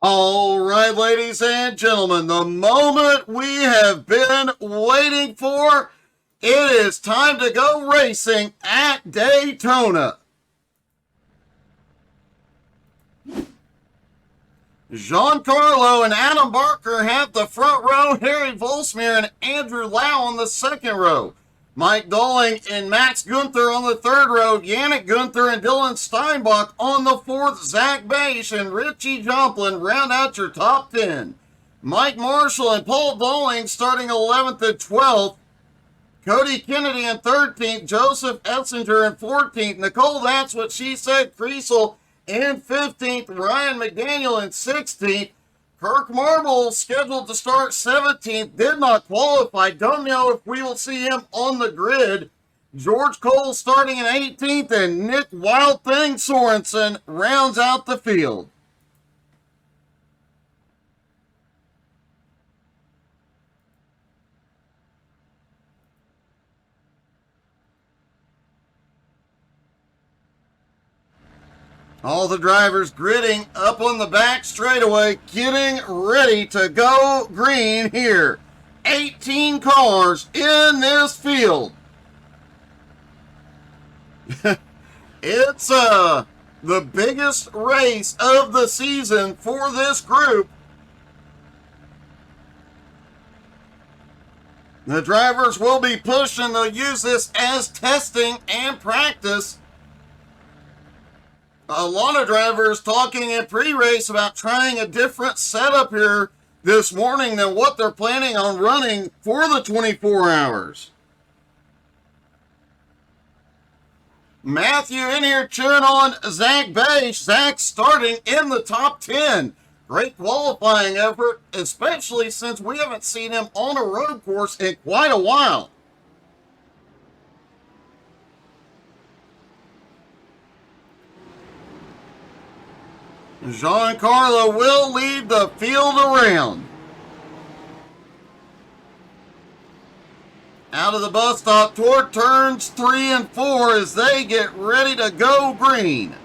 All right, ladies and gentlemen, the moment we have been waiting for, it is time to go racing at Daytona. Giancarlo and Adam Barker have the front row, Harry Volsmir and Andrew Lau on the second row. Mike Dolling and Max Gunther on the third row, Yannick Gunther and Dylan Steinbach on the fourth, Zach Beisch and Richie Joplin round out your top 10. Mike Marshall and Paul Dolling starting 11th and 12th. Cody Kennedy in 13th, Joseph Etzinger in 14th, Nicole That's What She Said Kriesel in 15th, Ryan McDaniel in 16th, Kirk Marble scheduled to start 17th, did not qualify. Don't know if we will see him on the grid. George Cole starting in 18th, and Nick Wild Thing Sorensen rounds out the field. All the drivers gridding up on the back straightaway, getting ready to go green here. 18 cars in this field. It's the biggest race of the season for this group. The drivers will be pushing. They'll use this as testing and practice. A lot of drivers talking in pre-race about trying a different setup here this morning than what they're planning on running for the 24 hours. Matthew in here cheering on Zach Beisch. Zach starting in the top 10. Great qualifying effort, especially since we haven't seen him on a road course in quite a while. Giancarlo will lead the field around. Out of the bus stop toward turns 3 and 4 as they get ready to go green.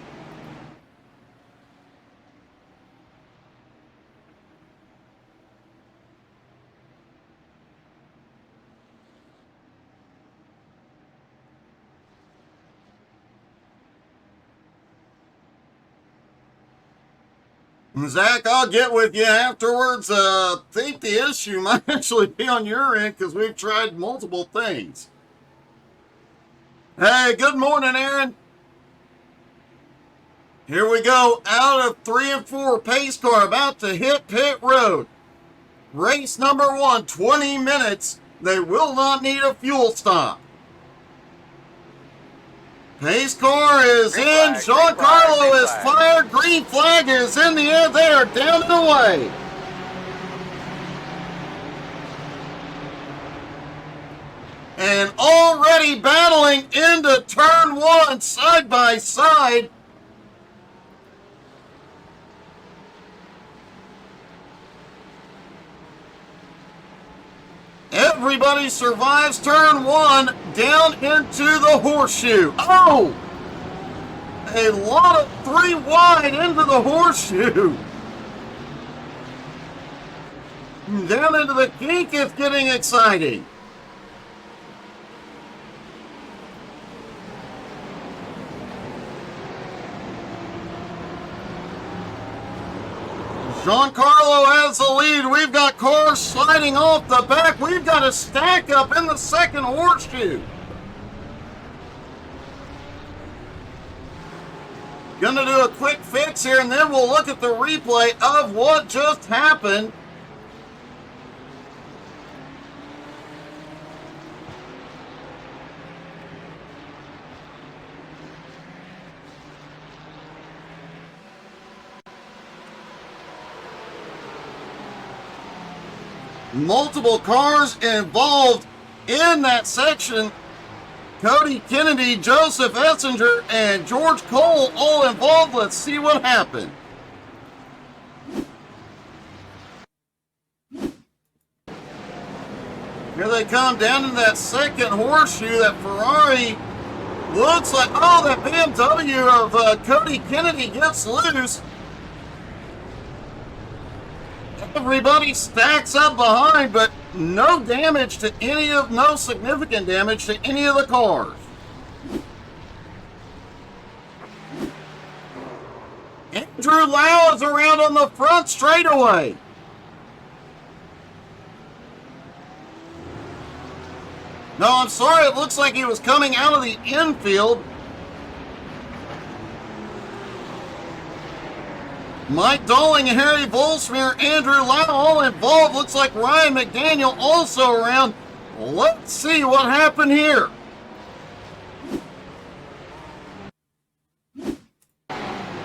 Zach, I'll get with you afterwards. I think the issue might actually be on your end because we've tried multiple things. Hey, good morning, Aaron. Here we go. Out of 3 and 4, pace car about to hit pit road. Race number 1, 20 minutes. They will not need a fuel stop. Pace car is in. Giancarlo is fired. Green flag is in the air there, down and away. And already battling into turn 1, side by side. Everybody survives turn 1 down into the horseshoe. Oh! A lot of 3 wide into the horseshoe. Down into the kink, it's getting exciting. Giancarlo has the lead. We've got cars sliding off the back. We've got a stack up in the second horseshoe. Gonna do a quick fix here and then we'll look at the replay of what just happened. Multiple cars involved in that section. Cody Kennedy, Joseph Etzinger, and George Cole all involved. Let's see what happened. Here they come down in that second horseshoe. That Ferrari looks like, oh, that BMW of Cody Kennedy gets loose. Everybody stacks up behind, but no significant damage to any of the cars. Andrew Lau is around on the front straightaway. No, I'm sorry, it looks like he was coming out of the infield. Mike Dolling, Harry Volsmere, Andrew Lau all involved. Looks like Ryan McDaniel also around. Let's see what happened here.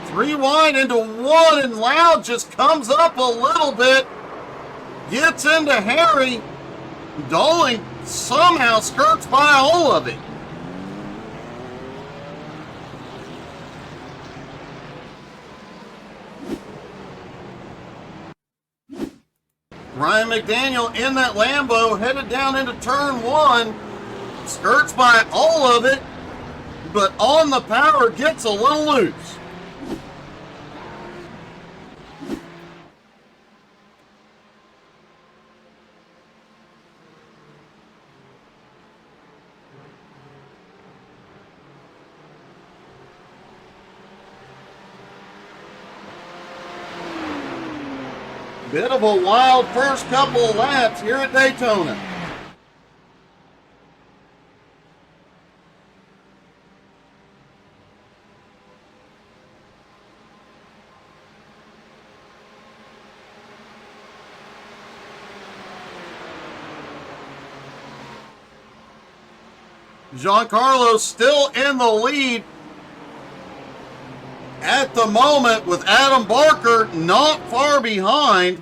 Three wide into one, and Lau just comes up a little bit. Gets into Harry. Dolling somehow skirts by all of it. Ryan McDaniel in that Lambo headed down into turn one, skirts by all of it, but on the power gets a little loose. Bit of a wild first couple of laps here at Daytona. Giancarlo still in the lead at the moment, with Adam Barker not far behind.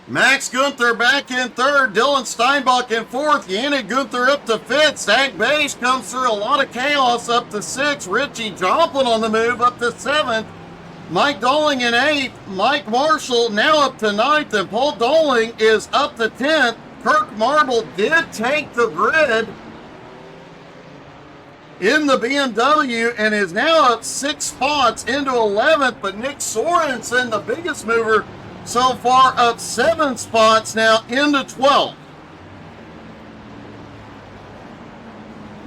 Max Gunther back in third, Dylan Steinbach in fourth, Yannick Gunther up to fifth, Zach Beige comes through a lot of chaos up to sixth, Richie Joplin on the move up to seventh, Mike Dolling in eighth, Mike Marshall now up to ninth, and Paul Dolling is up to 10th. Kirk Marble did take the grid in the BMW and is now up 6 spots into 11th, but Nick Sorensen, the biggest mover so far, up 7 spots now into 12th.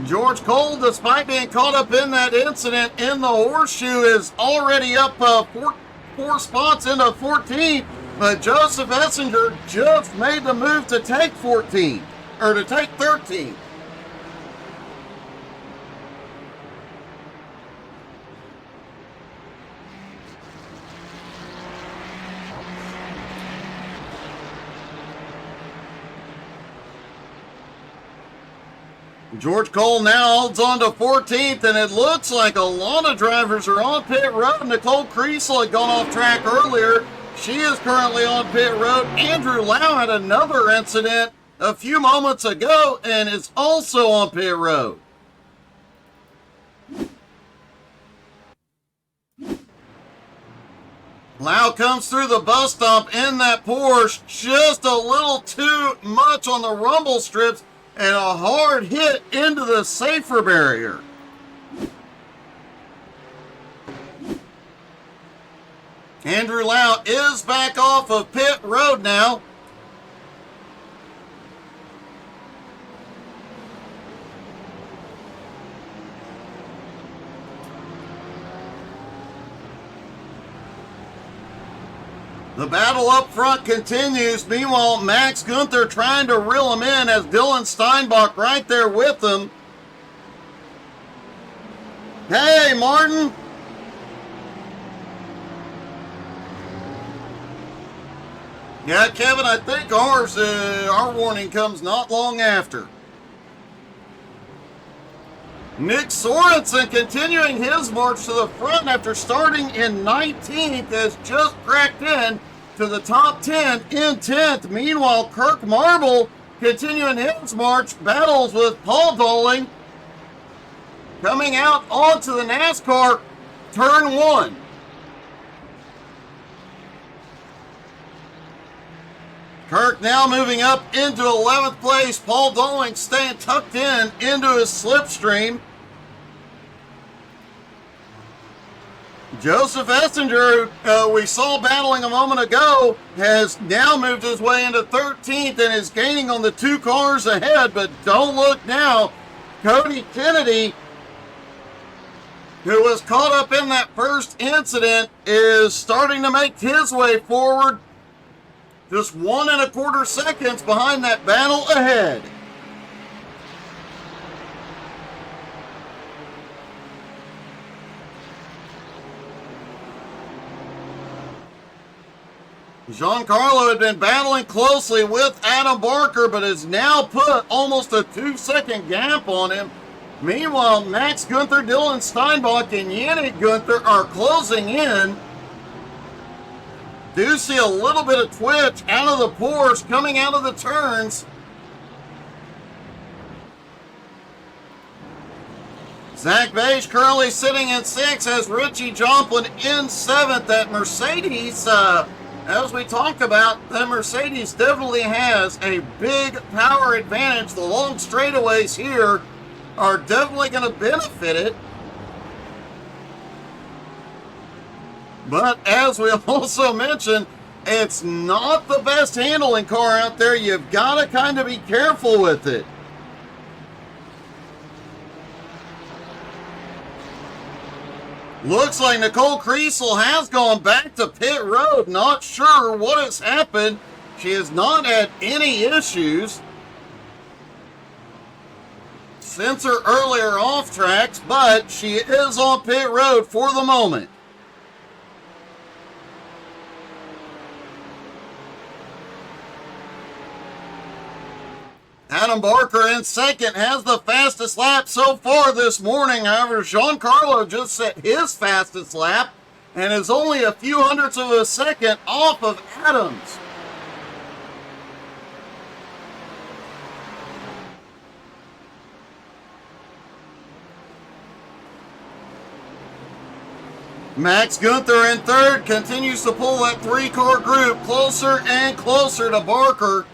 George Cole, despite being caught up in that incident in the horseshoe, is already up four spots into 14th, but Joseph Essinger just made the move to take 13. George Cole now holds on to 14th, and it looks like a lot of drivers are on pit road. Nicole Kriesel had gone off track earlier. She is currently on pit road. Andrew Lau had another incident a few moments ago and is also on pit road. Lau comes through the bus stop in that Porsche, just a little too much on the rumble strips, and a hard hit into the safer barrier. Andrew Lau is back off of pit road now. The battle up front continues. Meanwhile, Max Gunther trying to reel him in as Dylan Steinbach right there with him. Hey, Martin. Yeah, Kevin, I think our warning comes not long after. Nick Sorensen continuing his march to the front after starting in 19th, has just cracked in to the top 10 in 10th. Meanwhile, Kirk Marble continuing his march, battles with Paul Dolling, coming out onto the NASCAR turn 1. Kirk now moving up into 11th place. Paul Dolling staying tucked in into his slipstream. Joseph Essinger, we saw battling a moment ago, has now moved his way into 13th and is gaining on the 2 cars ahead. But don't look now. Cody Kennedy, who was caught up in that first incident, is starting to make his way forward. Just 1 1/4 seconds behind that battle ahead. Giancarlo had been battling closely with Adam Barker, but has now put almost a 2-second gap on him. Meanwhile, Max Gunther, Dylan Steinbach, and Yannick Gunther are closing in. Do see a little bit of twitch out of the Porsche coming out of the turns. Zach Beige currently sitting in 6th, as Richie Joplin in 7th. That Mercedes, as we talked about, the Mercedes definitely has a big power advantage. The long straightaways here are definitely going to benefit it. But as we also mentioned, it's not the best handling car out there. You've got to kind of be careful with it. Looks like Nicole Kriesel has gone back to pit road. Not sure what has happened. She has not had any issues since her earlier off tracks, but she is on pit road for the moment. Adam Barker in 2nd has the fastest lap so far this morning. However, Giancarlo just set his fastest lap and is only a few hundredths of a second off of Adams. Max Gunther in 3rd continues to pull that 3-car group closer and closer to Barker.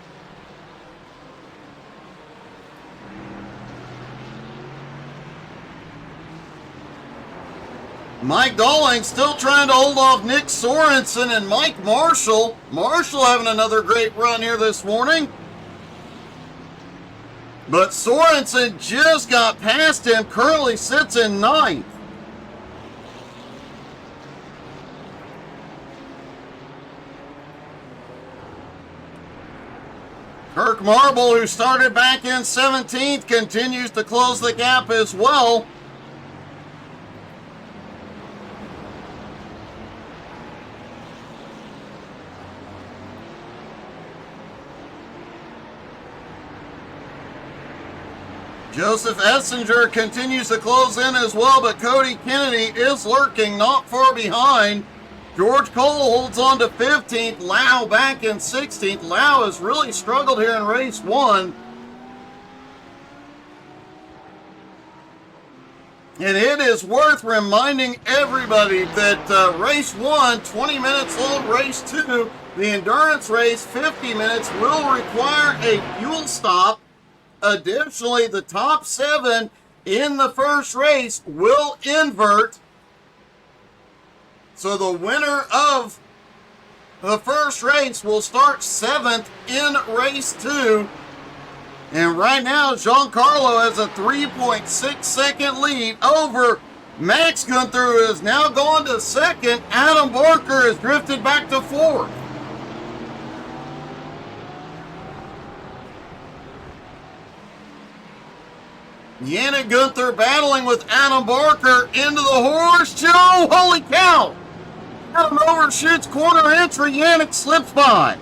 Mike Dolling still trying to hold off Nick Sorensen and Mike Marshall. Marshall having another great run here this morning. But Sorensen just got past him, currently sits in 9th. Kirk Marble, who started back in 17th, continues to close the gap as well. Joseph Essinger continues to close in as well, but Cody Kennedy is lurking not far behind. George Cole holds on to 15th. Lau back in 16th. Lau has really struggled here in race 1. And it is worth reminding everybody that race 1, 20 minutes long, race 2, the endurance race, 50 minutes, will require a fuel stop. Additionally, the top 7 in the first race will invert. So the winner of the first race will start 7th in race 2. And right now, Giancarlo has a 3.6 second lead over Max Gunther, who has now gone to 2nd. Adam Barker has drifted back to 4th. Yannick Gunther battling with Adam Barker into the horse. Joe, holy cow! Adam overshoots corner entry. Yannick slips by.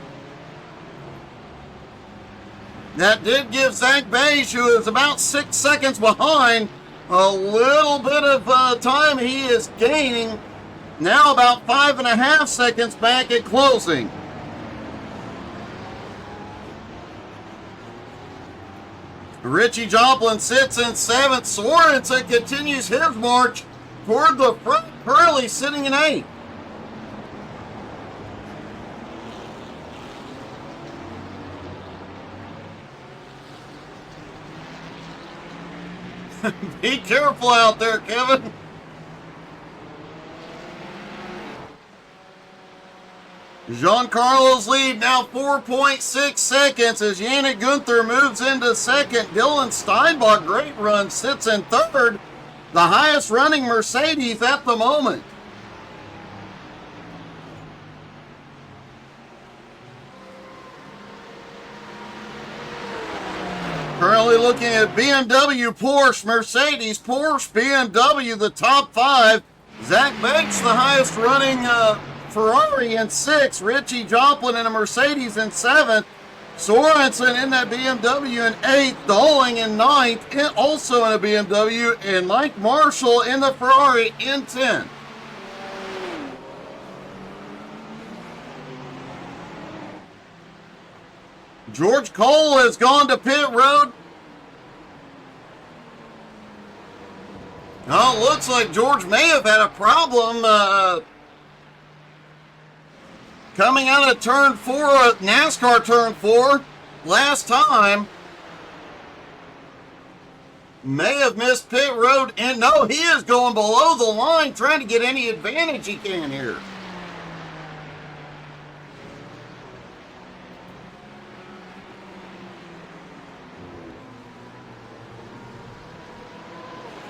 That did give Zach Beige, who is about 6 seconds behind, a little bit of time he is gaining. Now about 5.5 seconds back at closing. Richie Joplin sits in 7th. Sorensen continues his march toward the front, currently sitting in 8th. Be careful out there, Kevin. Giancarlo's lead now 4.6 seconds as Yannick Gunther moves into second. Dylan Steinbach, great run, sits in third. The highest running Mercedes at the moment. Currently looking at BMW, Porsche, Mercedes, Porsche, BMW, the top five. Zach Bates, the highest running Ferrari in sixth. Richie Joplin in a Mercedes in seventh. Sorensen in that BMW in eighth. Dowling in ninth, also in a BMW. And Mike Marshall in the Ferrari in 10th. George Cole has gone to pit road. Oh, it looks like George may have had a problem coming out of turn 4, NASCAR turn 4, last time. May have missed pit road, and no, he is going below the line, trying to get any advantage he can here.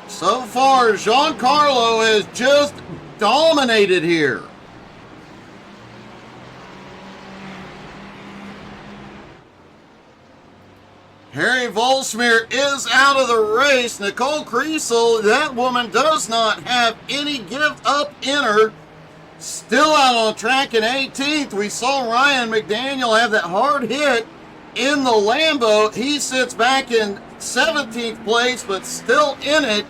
So far, Giancarlo has just dominated here. Harry Volsmeer is out of the race. Nicole Kriesel, that woman does not have any give up in her. Still out on track in 18th. We saw Ryan McDaniel have that hard hit in the Lambo. He sits back in 17th place, but still in it.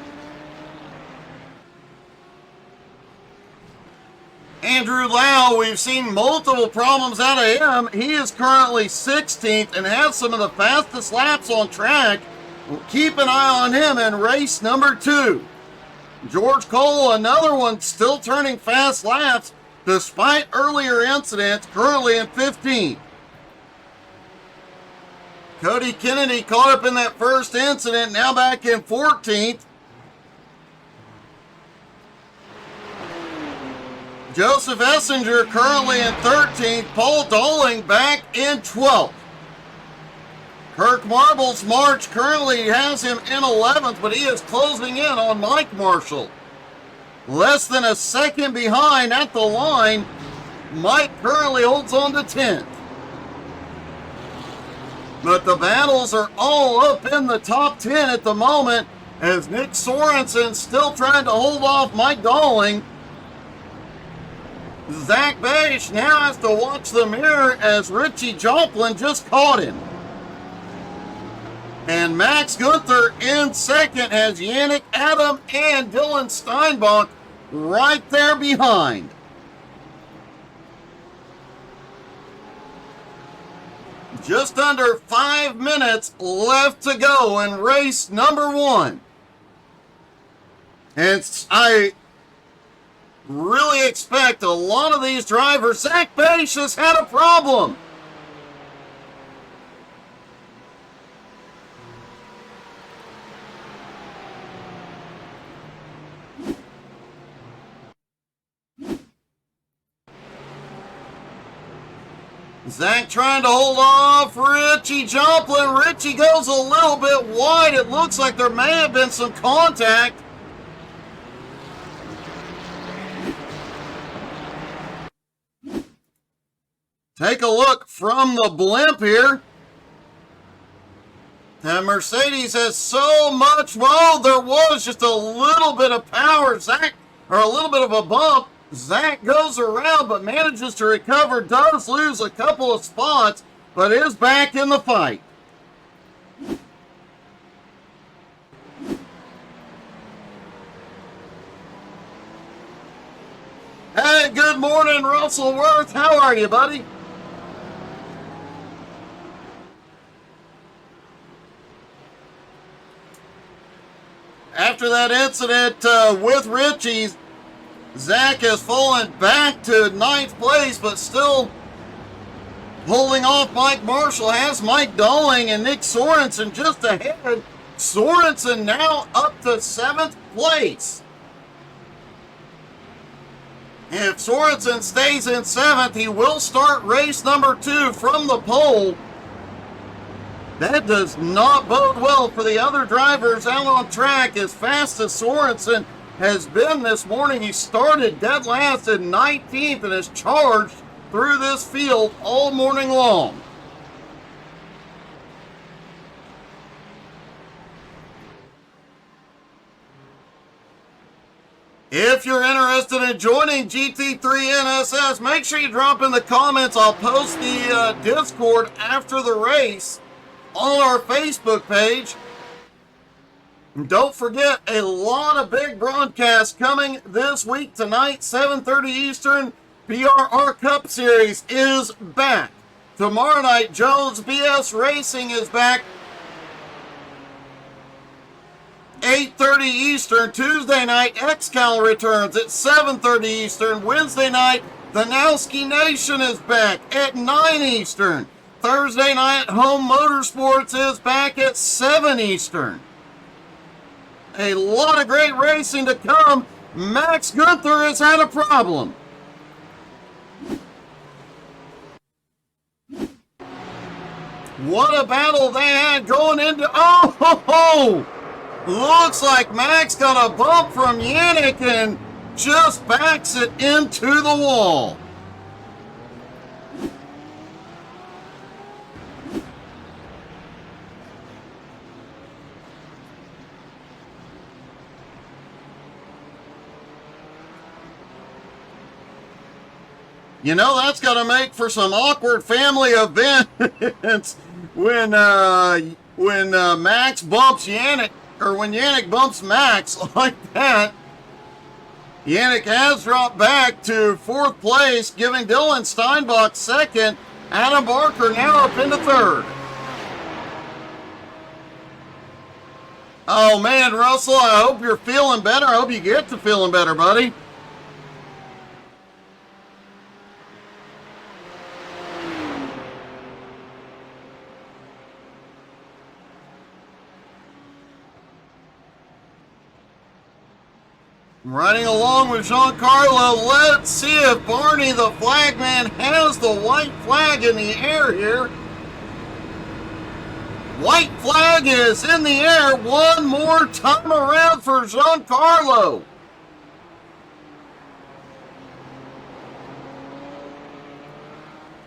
Andrew Lau, we've seen multiple problems out of him. He is currently 16th and has some of the fastest laps on track. We'll keep an eye on him in race number 2. George Cole, another one, still turning fast laps despite earlier incidents, currently in 15th. Cody Kennedy caught up in that first incident, now back in 14th. Joseph Essinger currently in 13th. Paul Dowling back in 12th. Kirk Marble's March currently has him in 11th, but he is closing in on Mike Marshall. Less than a second behind at the line. Mike currently holds on to 10th. But the battles are all up in the top 10 at the moment as Nick Sorensen still trying to hold off Mike Dowling. Zach Bache now has to watch the mirror as Richie Joplin just caught him. And Max Gunther in second has Yannick Adam and Dylan Steinbach right there behind. Just under 5 minutes left to go in race number 1. And I really expect a lot of these drivers. Zach Bache has had a problem. Zach trying to hold off Richie Joplin. Richie goes a little bit wide. It looks like there may have been some contact. Take a look from the blimp here. The Mercedes has so much. Well, there was just a little bit of power. Zach, or a little bit of a bump. Zach goes around but manages to recover. Does lose a couple of spots, but is back in the fight. Hey, good morning, Russell Worth. How are you, buddy? After that incident with Richie, Zach has fallen back to 9th place, but still holding off Mike Marshall. Has Mike Dowling and Nick Sorensen just ahead. Sorensen now up to 7th place. If Sorensen stays in 7th, he will start race number 2 from the pole. That does not bode well for the other drivers out on track. As fast as Sorensen has been this morning, he started dead last in 19th and has charged through this field all morning long. If you're interested in joining GT3 NSS, make sure you drop in the comments. I'll post the Discord after the race on our Facebook page. And don't forget, a lot of big broadcasts coming this week. Tonight, 7:30 Eastern, PRR Cup Series is back. Tomorrow night, Jones BS Racing is back. 8:30 Eastern. Tuesday night, XCal returns at 7:30 Eastern. Wednesday night, the Nowski Nation is back at 9 Eastern. Thursday night, Home Motorsports is back at 7 Eastern. A lot of great racing to come. Max Gunther has had a problem. What a battle they had going into... Oh, ho, ho. Looks like Max got a bump from Yannick and just backs it into the wall. You know, that's going to make for some awkward family events when Max bumps Yannick, or when Yannick bumps Max like that. Yannick has dropped back to 4th place, giving Dylan Steinbach 2nd. Adam Barker now up into 3rd. Oh man, Russell, I hope you're feeling better. I hope you get to feeling better, buddy. Riding along with Giancarlo, let's see if Barney the flagman has the white flag in the air here. White flag is in the air one more time around for Giancarlo.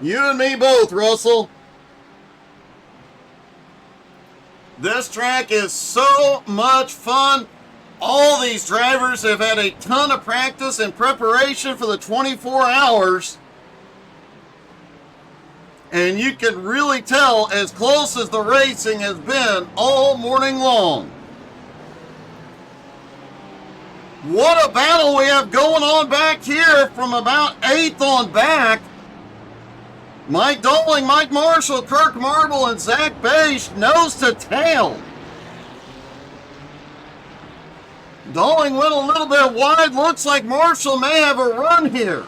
You and me both, Russell. This track is so much fun. All these drivers have had a ton of practice and preparation for the 24 hours. And you can really tell as close as the racing has been all morning long. What a battle we have going on back here from about 8th on back. Mike Doling, Mike Marshall, Kirk Marble, and Zach Beige nose to tail. Doling went a little bit wide. Looks like Marshall may have a run here.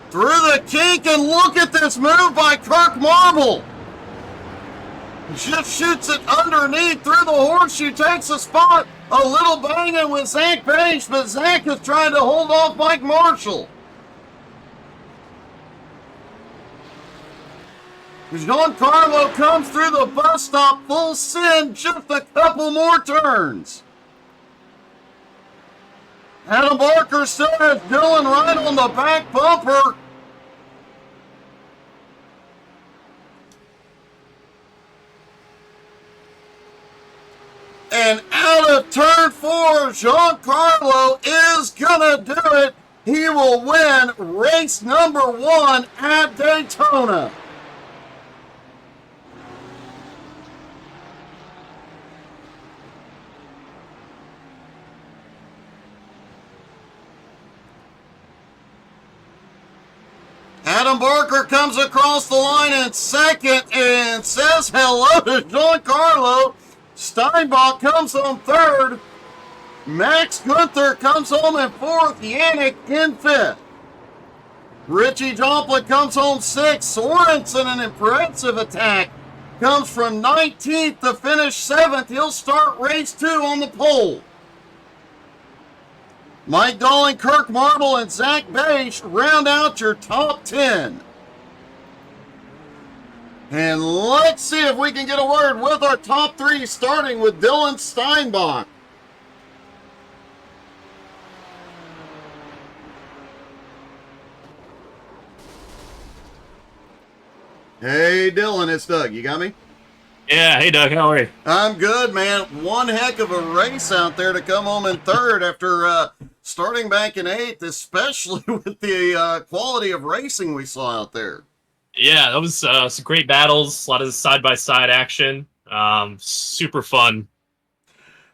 Through the kink, and look at this move by Kirk Marble. Just shoots it underneath through the horseshoe, takes a spot. A little banging with Zach Beige, but Zach is trying to hold off Mike Marshall. Giancarlo comes through the bus stop full send, just a couple more turns. Adam Barker still has Dylan right on the back bumper. And out of turn 4, Giancarlo is gonna do it. He will win race number 1 at Daytona. Adam Barker comes across the line in 2nd and says hello to Giancarlo. Steinbach comes home 3rd. Max Gunther comes home in 4th. Yannick in 5th. Richie Joplin comes home 6th. Sorensen, an impressive attack, comes from 19th to finish 7th. He'll start race 2 on the pole. Mike Dolling, Kirk Marble, and Zach Bache round out your top 10. And let's see if we can get a word with our top 3, starting with Dylan Steinbach. Hey, Dylan, it's Doug. You got me? Yeah, hey Doug, how are you? I'm good, man. One heck of a race out there to come home in third after starting back in 8th, especially with the quality of racing we saw out there. Yeah, that was some great battles, a lot of side-by-side action. Super fun.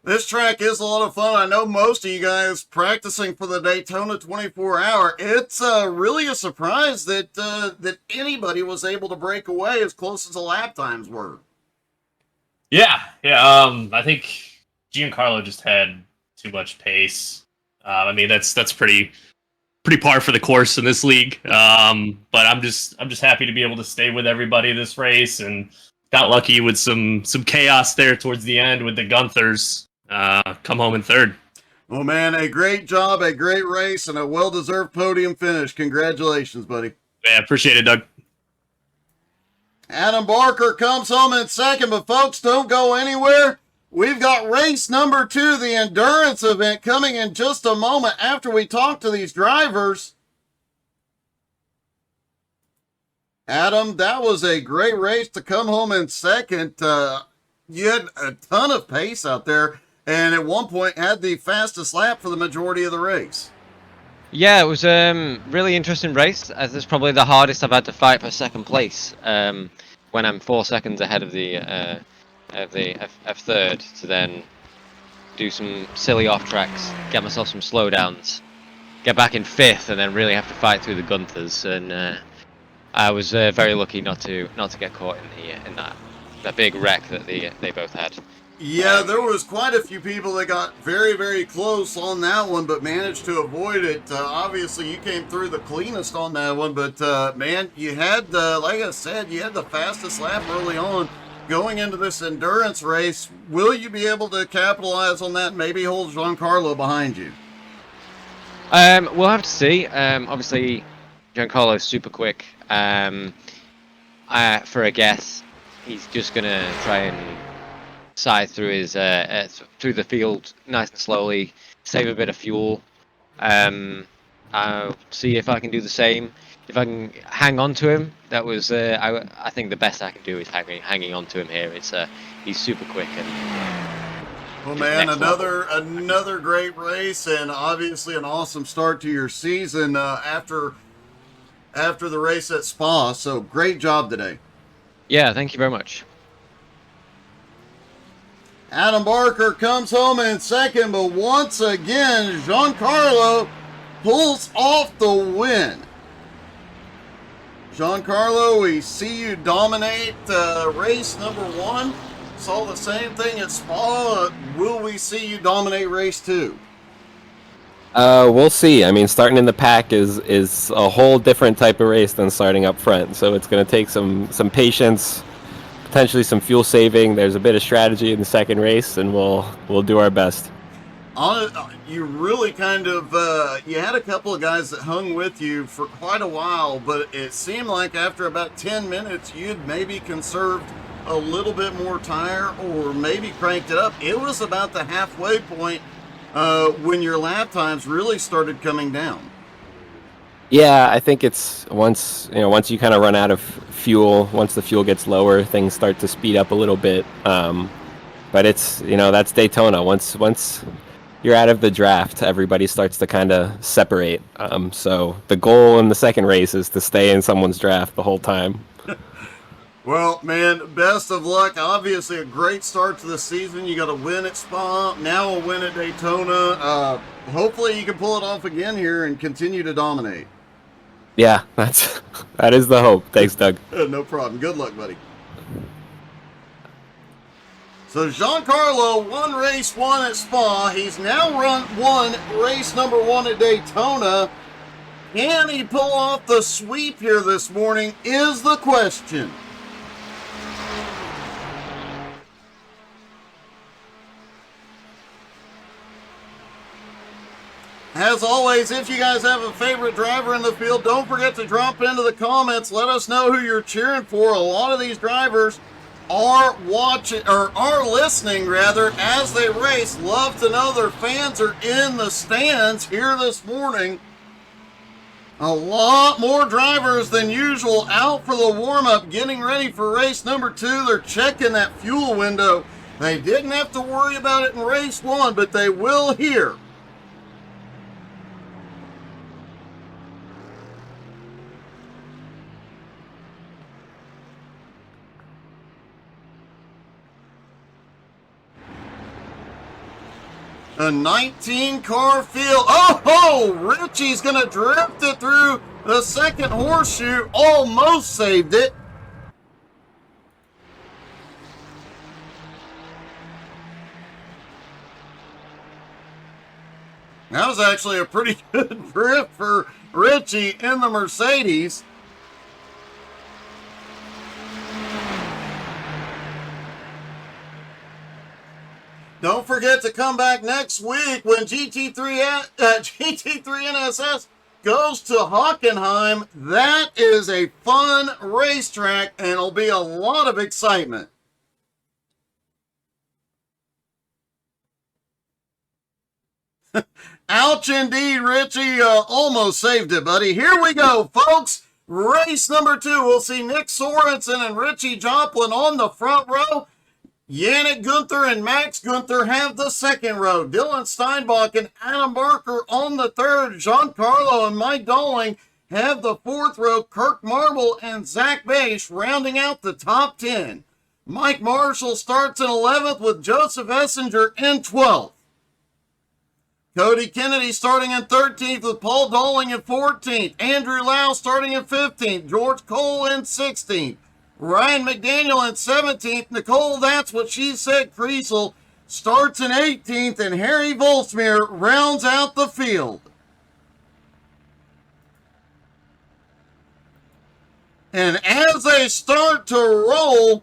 This track is a lot of fun. I know most of you guys practicing for the Daytona 24-hour. It's really a surprise that that anybody was able to break away as close as the lap times were. Yeah. I think Giancarlo just had too much pace. I mean, that's pretty par for the course in this league. But I'm just happy to be able to stay with everybody this race, and got lucky with some chaos there towards the end with the Gunthers. Come home in third. Well, man, a great job, a great race, and a well-deserved podium finish. Congratulations, buddy. Yeah, appreciate it, Doug. Adam Barker comes home in second, but folks, don't go anywhere. We've got race number 2, the endurance event, coming in just a moment after we talk to these drivers. Adam, that was a great race to come home in second. You had a ton of pace out there, and at one point had the fastest lap for the majority of the race. Yeah, it was a really interesting race, as it's probably the hardest I've had to fight for second place, when I'm 4 seconds ahead of the third, to then do some silly off tracks, get myself some slowdowns, get back in 5th, and then really have to fight through the Gunthers. And I was very lucky not to get caught in that big wreck that they both had. Yeah, there was quite a few people that got very, very close on that one, but managed to avoid it. Obviously, you came through the cleanest on that one, but man, you had, like I said, you had the fastest lap early on going into this endurance race. Will you be able to capitalize on that and maybe hold Giancarlo behind you? We'll have to see. Obviously, Giancarlo's super quick. For a guess, he's just gonna try and side through his through the field nice and slowly, save a bit of fuel. I'll see if I can do the same. If I can hang on to him, that was I think the best I can do is hanging on to him here. It's he's super quick and. Well, man, another great race, and obviously an awesome start to your season after the race at Spa. So great job today. Yeah, thank you very much. Adam Barker comes home in second, but once again, Giancarlo pulls off the win. Giancarlo, we see you dominate race number 1. Saw the same thing at Spa. Will we see you dominate race 2? We'll see. I mean, starting in the pack is a whole different type of race than starting up front. So it's going to take some patience, potentially some fuel saving. There's a bit of strategy in the second race, and we'll do our best. You really kind of you had a couple of guys that hung with you for quite a while, but it seemed like after about 10 minutes you'd maybe conserved a little bit more tire or maybe cranked it up. It was about the halfway point when your lap times really started coming down. Yeah, I think it's once you kind of run out of fuel, once the fuel gets lower, things start to speed up a little bit. But it's that's Daytona. Once you're out of the draft, everybody starts to kind of separate. So the goal in the second race is to stay in someone's draft the whole time. Well, man, best of luck. Obviously, a great start to the season. You got a win at Spa, now a win at Daytona. Hopefully, you can pull it off again here and continue to dominate. Yeah, that is the hope. Thanks, Doug. No problem. Good luck, buddy. So Giancarlo won race 1 at Spa. He's now won race number 1 at Daytona. Can he pull off the sweep here this morning is the question. As always, if you guys have a favorite driver in the field, don't forget to drop into the comments. Let us know who you're cheering for. A lot of these drivers are watching, or are listening rather, as they race. Love to know their fans are in the stands here this morning. A lot more drivers than usual out for the warm-up, getting ready for race number 2. They're checking that fuel window. They didn't have to worry about it in race 1, but they will here. A 19-car field. Oh, Richie's going to drift it through the second horseshoe. Almost saved it. That was actually a pretty good drift for Richie in the Mercedes. Don't forget to come back next week when GT3 NSS goes to Hockenheim. That is a fun racetrack, and it'll be a lot of excitement. Ouch indeed, Richie. Almost saved it, buddy. Here we go, folks. Race number 2. We'll see Nick Sorensen and Richie Joplin on the front row. Yannick Gunther and Max Gunther have the second row. Dylan Steinbach and Adam Barker on the third. Giancarlo and Mike Dolling have the fourth row. Kirk Marble and Zach Bache rounding out the top 10. Mike Marshall starts in 11th with Joseph Essinger in 12th. Cody Kennedy starting in 13th with Paul Dolling in 14th. Andrew Lau starting in 15th. George Cole in 16th. Ryan McDaniel in 17th. Nicole, that's what she said, Kriesel starts in 18th, and Harry Volsmere rounds out the field. And as they start to roll,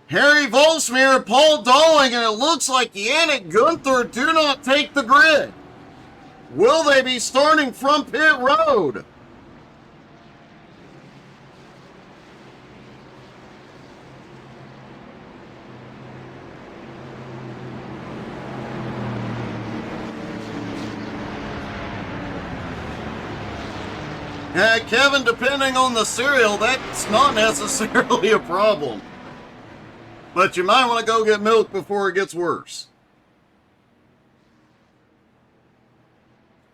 Harry Volsmere, Paul Dolling, and it looks like Yannick Gunther do not take the grid. Will they be starting from pit road? Kevin, depending on the cereal, that's not necessarily a problem. But you might want to go get milk before it gets worse.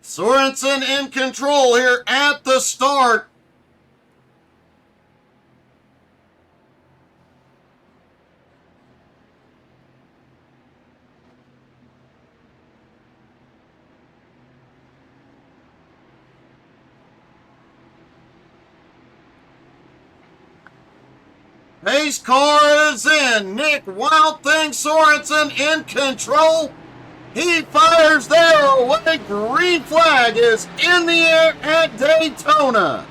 Sorensen in control here at the start. Pace car is in. Nick Wild Thing Sorensen in control. He fires there away. Green flag is in the air at Daytona.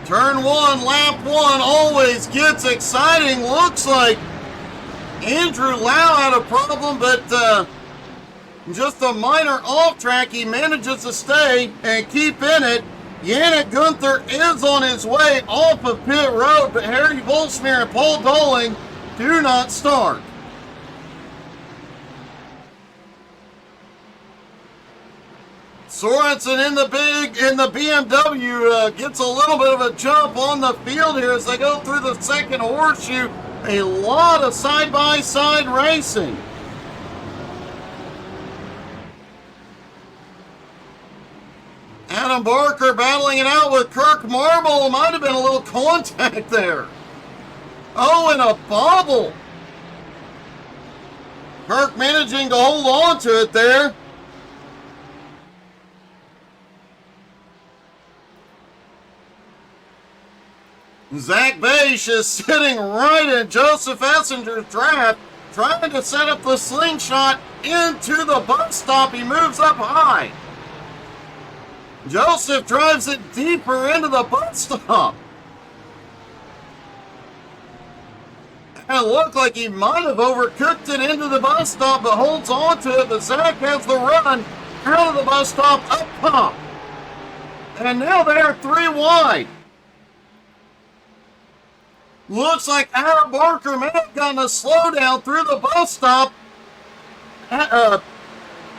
Turn 1, lap 1 always gets exciting. Looks like Andrew Lau had a problem, but just a minor off track. He manages to stay and keep in it. Yannick Gunther is on his way off of pit road, but Harry Volsmere and Paul Dolling do not start. Sorensen in the BMW gets a little bit of a jump on the field here as they go through the second horseshoe. A lot of side-by-side racing. Adam Barker battling it out with Kirk Marble. Might have been a little contact there. Oh, and a bobble. Kirk managing to hold on to it there. Zach Bache is sitting right in Joseph Essinger's draft, trying to set up the slingshot into the bus stop. He moves up high. Joseph drives it deeper into the bus stop. And it looked like he might have overcooked it into the bus stop, but holds on to it. But Zach has the run out of the bus stop, up top. And now they are 3 wide. Looks like Adam Barker may have gotten a slowdown through the bus stop.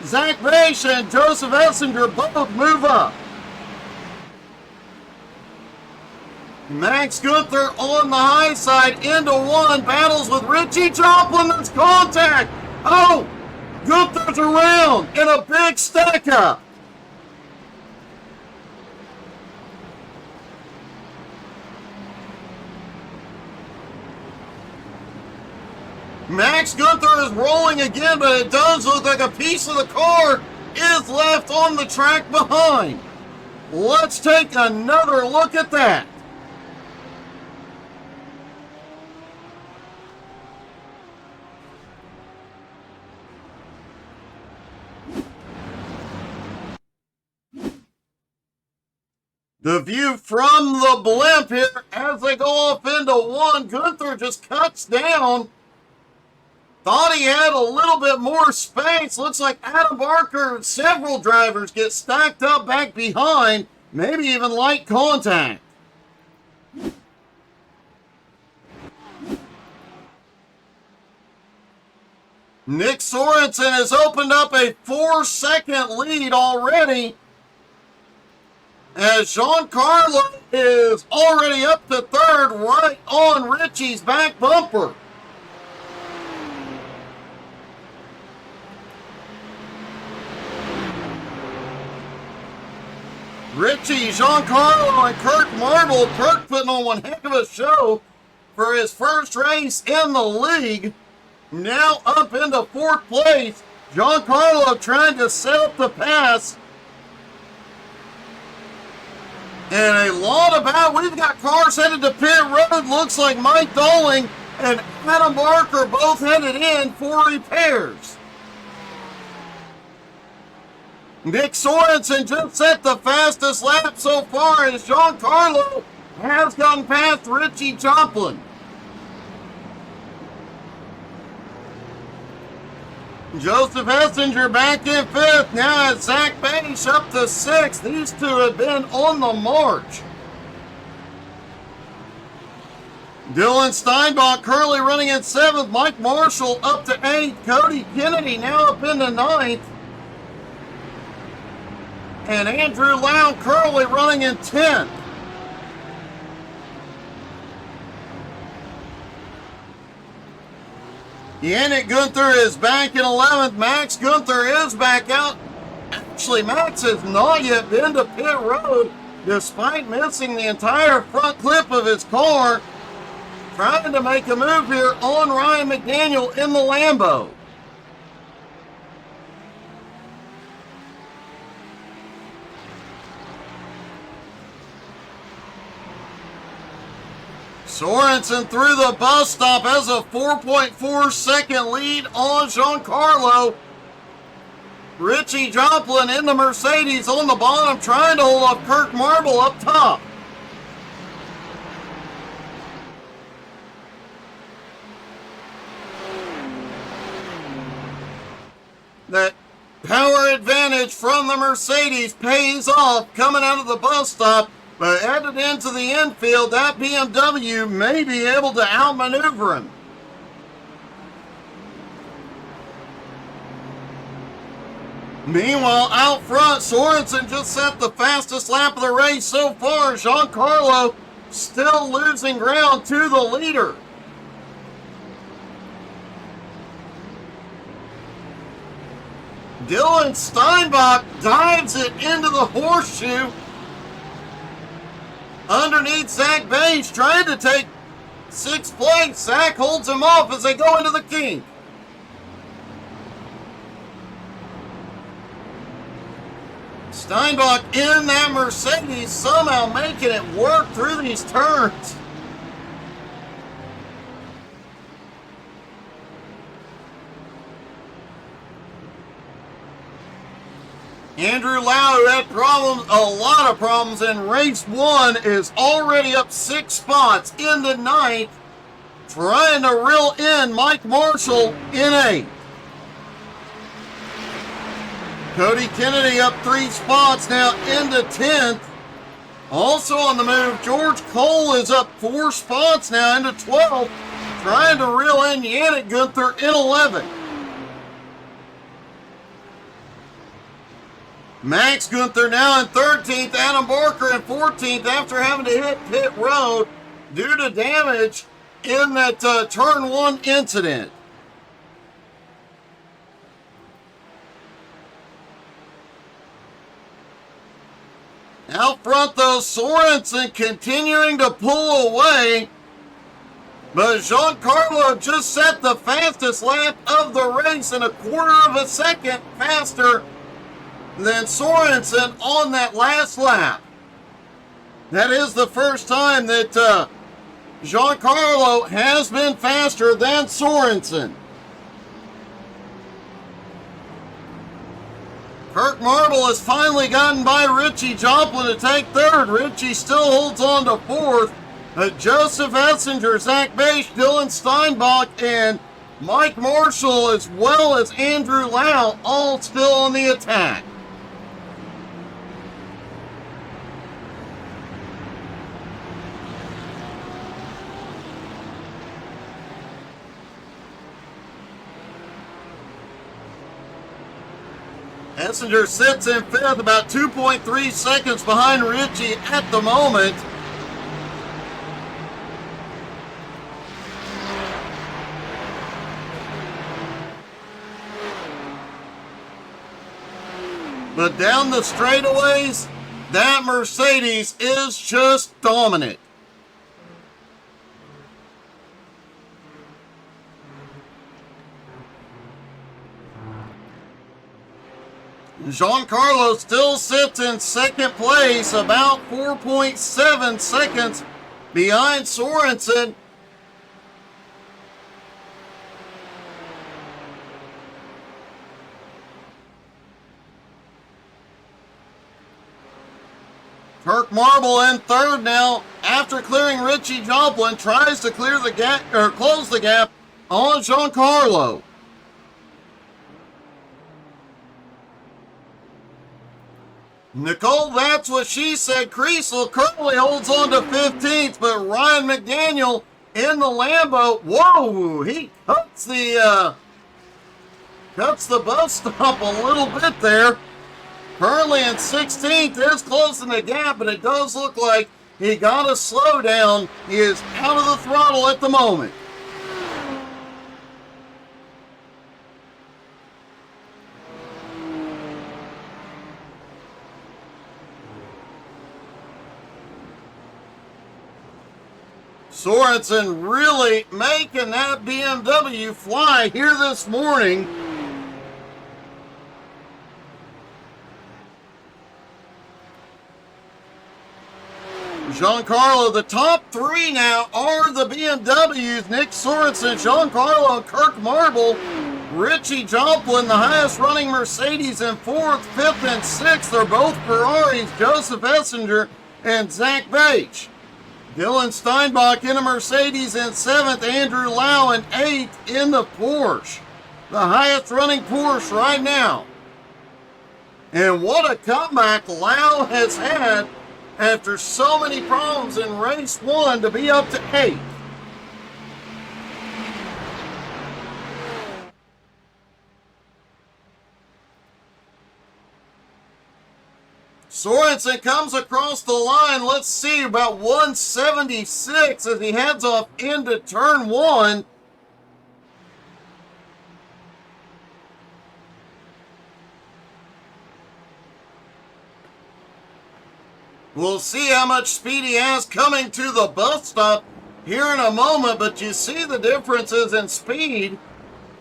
Zach Bache and Joseph Essinger both move up. Max Gunther on the high side into 1, battles with Richie Joplin. There's contact. Oh, Gunther's around in a big stack up. Max Gunther is rolling again, but it does look like a piece of the car is left on the track behind. Let's take another look at that. The view from the blimp here as they go off into 1. Gunther just cuts down. Thought he had a little bit more space. Looks like Adam Barker and several drivers get stacked up back behind. Maybe even light contact. Nick Sorensen has opened up a 4-second lead already, as Giancarlo is already up to 3rd, right on Richie's back bumper. Richie, Giancarlo, and Kirk Marble. Kirk putting on one heck of a show for his first race in the league. Now up into 4th place. Giancarlo trying to set up the pass. And a lot about, we've got cars headed to pit road. Looks like Mike Doling and Adam Barker both headed in for repairs. Nick Sorensen just set the fastest lap so far, as Giancarlo has gotten past Richie Joplin. Joseph Essinger back in 5th. Now it's Zach Bache up to 6th. These two have been on the march. Dylan Steinbach currently running in 7th. Mike Marshall up to 8th. Cody Kennedy now up into 9th. And Andrew Lown currently running in 10th. Yannick Gunther is back in 11th. Max Gunther is back out. Actually, Max has not yet been to pit road, despite missing the entire front clip of his car. Trying to make a move here on Ryan McDaniel in the Lambo. Sorensen through the bus stop has a 4.4-second lead on Giancarlo. Richie Joplin in the Mercedes on the bottom, trying to hold off Kirk Marble up top. That power advantage from the Mercedes pays off coming out of the bus stop. But headed into the infield, that BMW may be able to outmaneuver him. Meanwhile, out front, Sorensen just set the fastest lap of the race so far. Giancarlo still losing ground to the leader. Dylan Steinbach dives it into the horseshoe. Underneath Zach Bache, trying to take 6th place. Zach holds him off as they go into the kink. Steinbach in that Mercedes, somehow making it work through these turns. Andrew Lau, who had problems, a lot of problems in race 1, is already up 6 spots into 9th. trying to reel in Mike Marshall in 8th. Cody Kennedy up 3 spots now into 10th. Also on the move, George Cole is up 4 spots now into 12th, trying to reel in Yannick Gunther in 11th. Max Gunther now in 13th, Adam Barker in 14th after having to hit pit road due to damage in that turn 1 incident. Out front, though, Sorensen continuing to pull away. But Giancarlo just set the fastest lap of the race in a quarter of a second faster than Sorensen on that last lap. That is the first time that Giancarlo has been faster than Sorensen. Kirk Marble has finally gotten by Richie Joplin to take 3rd. Richie still holds on to 4th. Joseph Essinger, Zach Bache, Dylan Steinbach, and Mike Marshall, as well as Andrew Lau, all still on the attack. Essinger sits in 5th, about 2.3 seconds behind Richie at the moment. But down the straightaways, that Mercedes is just dominant. Giancarlo still sits in 2nd place, about 4.7 seconds behind Sorensen. Kirk Marble in 3rd now, after clearing Richie Joplin, tries to clear the gap or close the gap on Giancarlo. Nicole, that's what she said. Kriesel currently holds on to 15th, but Ryan McDaniel in the Lambo, whoa, he cuts the bus stop a little bit there. Currently in 16th, is closing the gap, but it does look like he got a slowdown. He is out of the throttle at the moment. Sorensen really making that BMW fly here this morning. Giancarlo, the top 3 now are the BMWs. Nick Sorensen, Giancarlo, and Kirk Marble. Richie Joplin, the highest running Mercedes in 4th, 5th, and 6th. They're both Ferraris, Joseph Essinger and Zach Bache. Dylan Steinbach in a Mercedes in 7th, Andrew Lau in 8th in the Porsche. The highest running Porsche right now. And what a comeback Lau has had after so many problems in race 1 to be up to 8th. Sorensen comes across the line, let's see, about 176 as he heads off into turn 1. We'll see how much speed he has coming to the bus stop here in a moment, but you see the differences in speed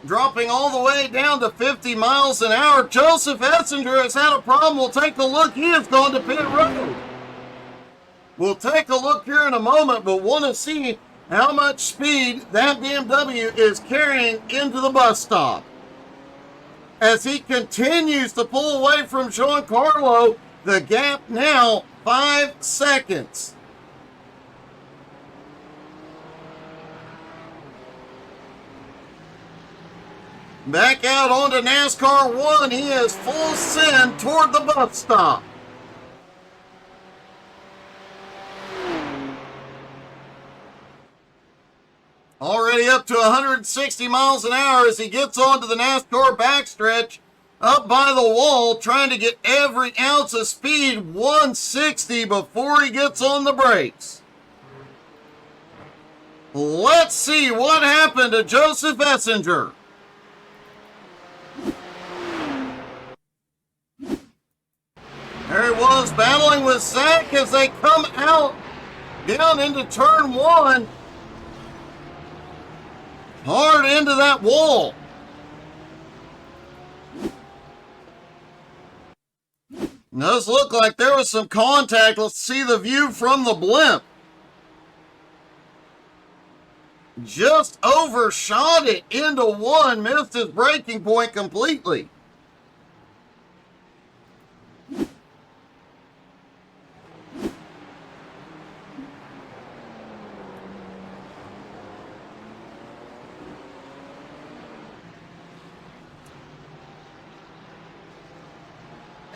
dropping all the way down to 50 miles an hour. Joseph Essinger has had a problem. We'll take a look. He has gone to pit road. We'll take a look here in a moment, but want to see how much speed that BMW is carrying into the bus stop. As he continues to pull away from Giancarlo, the gap now 5 seconds. Back out onto NASCAR 1. He is full send toward the bus stop. Already up to 160 miles an hour as he gets onto the NASCAR backstretch. Up by the wall, trying to get every ounce of speed, 160 before he gets on the brakes. Let's see what happened to Joseph Essinger. There he was battling with Zach as they come out down into turn 1. Hard into that wall. Does look like there was some contact. Let's see the view from the blimp. Just overshot it into 1, missed his braking point completely.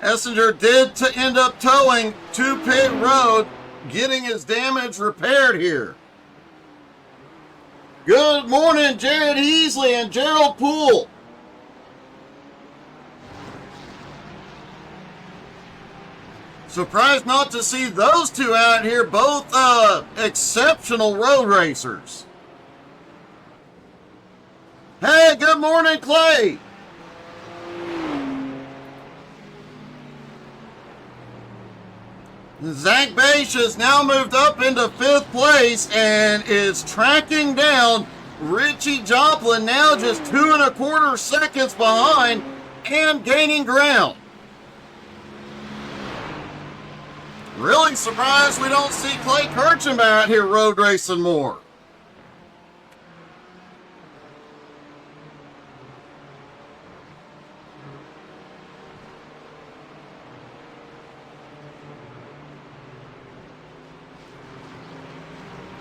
Essinger did end up towing to pit road, getting his damage repaired here. Good morning, Jared Heasley and Gerald Poole. Surprised not to see those two out here, both exceptional road racers. Hey, good morning, Clay. Zach Bache has now moved up into 5th place and is tracking down Richie Joplin, now just 2.25 seconds behind and gaining ground. Really surprised we don't see Clay Kirchhoff out here road racing more.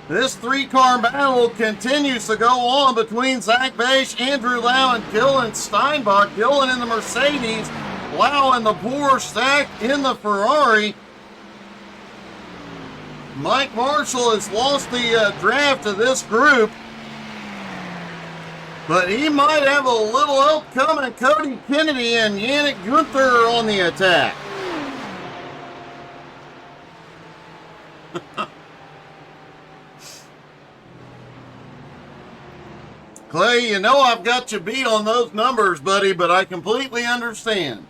This 3-car battle continues to go on between Zach Bache, Andrew Lau, and Dylan Steinbach. Dylan in the Mercedes, Lau in the Porsche, Zach in the Ferrari. Mike Marshall has lost the draft of this group, but he might have a little help coming. Cody Kennedy and Yannick Gunther are on the attack. Clay, you know I've got you beat on those numbers, buddy, but I completely understand.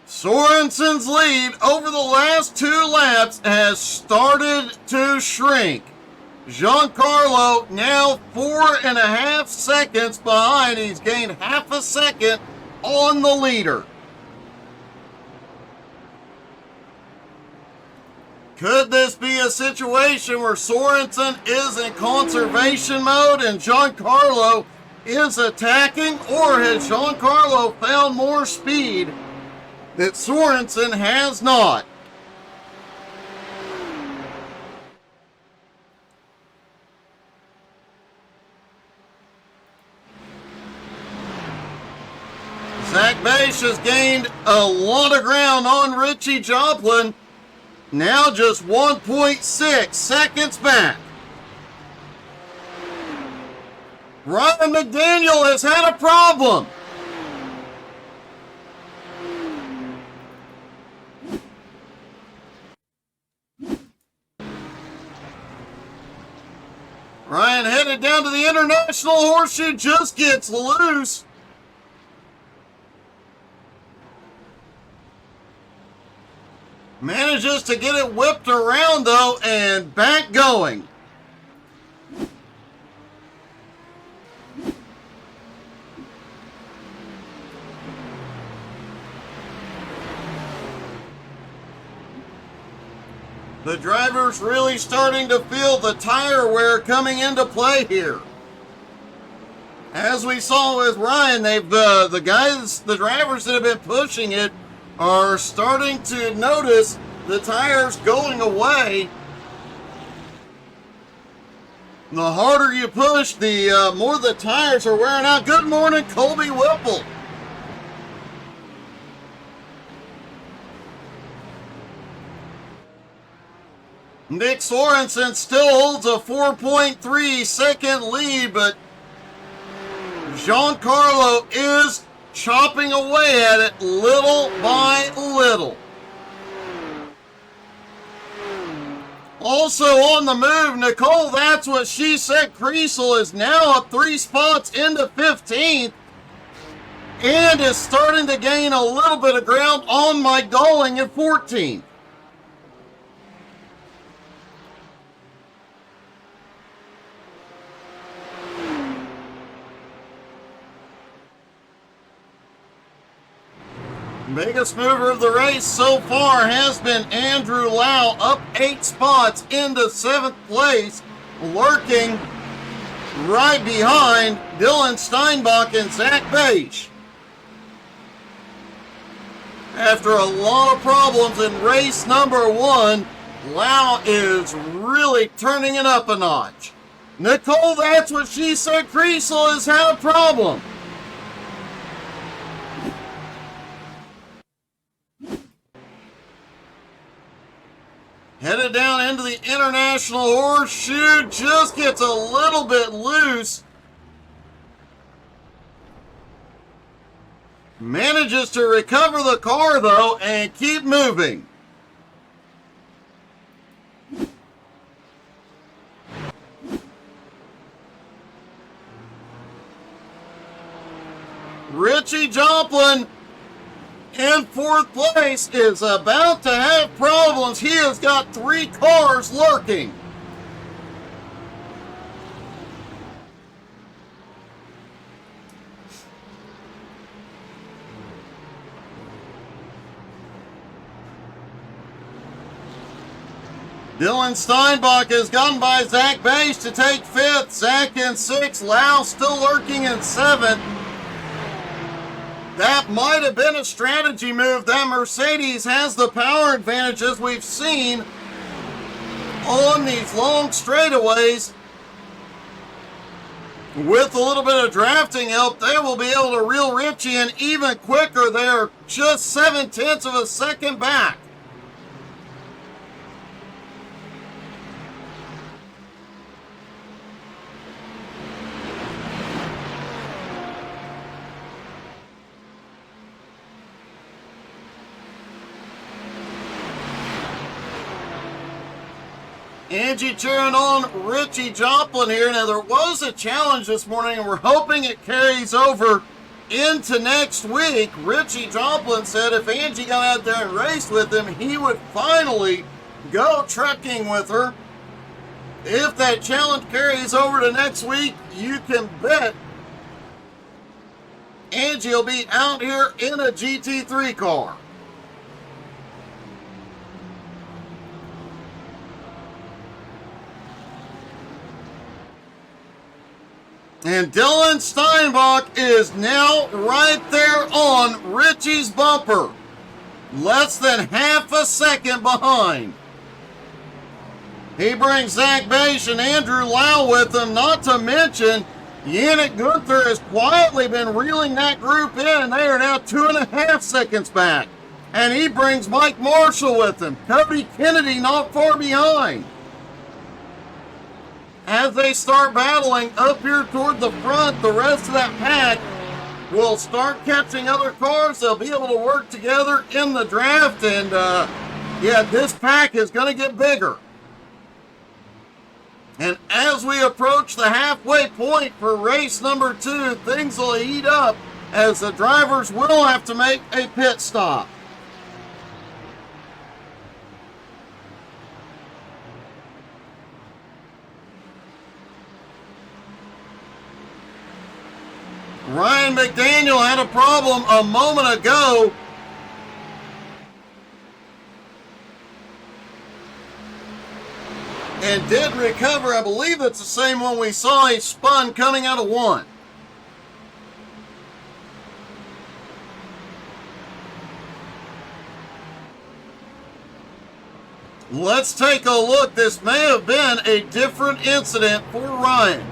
Sorensen's lead over the last 2 laps has started to shrink. Giancarlo now 4.5 seconds behind. He's gained half a second on the leader. Could this be a situation where Sorensen is in conservation mode and Giancarlo is attacking, or has Giancarlo found more speed that Sorensen has not? Zach Bache has gained a lot of ground on Richie Joplin. Now just 1.6 seconds back. Ryan McDaniel has had a problem. Ryan headed down to the International Horseshoe, just gets loose. Manages to get it whipped around, though, and back going. The driver's really starting to feel the tire wear coming into play here. As we saw with Ryan, the drivers that have been pushing it are starting to notice the tires going away The harder you push, the more the tires are wearing out. Good morning, Colby Whipple. Nick Sorensen still holds a 4.3 second lead, but Giancarlo is chopping away at it little by little. Also on the move, Nicole, that's what she said. Kriesel is now up 3 spots into 15th and is starting to gain a little bit of ground on Mike Dolling at 14th. Biggest mover of the race so far has been Andrew Lau, up 8 spots into 7th place, lurking right behind Dylan Steinbach and Zach Beige. After a lot of problems in race number 1, Lau is really turning it up a notch. Nicole, that's what she said. Kriesel has had a problem. Headed down into the International Horseshoe, just gets a little bit loose. Manages to recover the car though and keep moving. Richie Joplin in 4th place is about to have problems. He has got 3 cars lurking. Dylan Steinbach has gone by Zach Beige to take 5th. Zach in 6th. Lau still lurking in 7th. That might have been a strategy move. That Mercedes has the power advantage, as we've seen on these long straightaways. With a little bit of drafting help, they will be able to reel Richie in even quicker. They're just 0.7 of a second back. Angie cheering on Richie Joplin here. Now, there was a challenge this morning, and we're hoping it carries over into next week. Richie Joplin said if Angie got out there and raced with him, he would finally go trucking with her. If that challenge carries over to next week, you can bet Angie will be out here in a GT3 car. And Dylan Steinbach is now right there on Richie's bumper. Less than half a second behind. He brings Zach Beige and Andrew Lau with him, not to mention Yannick Gunther has quietly been reeling that group in, and they are now 2.5 seconds back. And he brings Mike Marshall with him. Cody Kennedy not far behind. As they start battling up here toward the front, the rest of that pack will start catching other cars. They'll be able to work together in the draft, and yeah, this pack is going to get bigger. And as we approach the halfway point for race number 2, things will heat up as the drivers will have to make a pit stop. Ryan McDaniel had a problem a moment ago. And did recover. I believe it's the same one we saw. He spun coming out of 1. Let's take a look. This may have been a different incident for Ryan.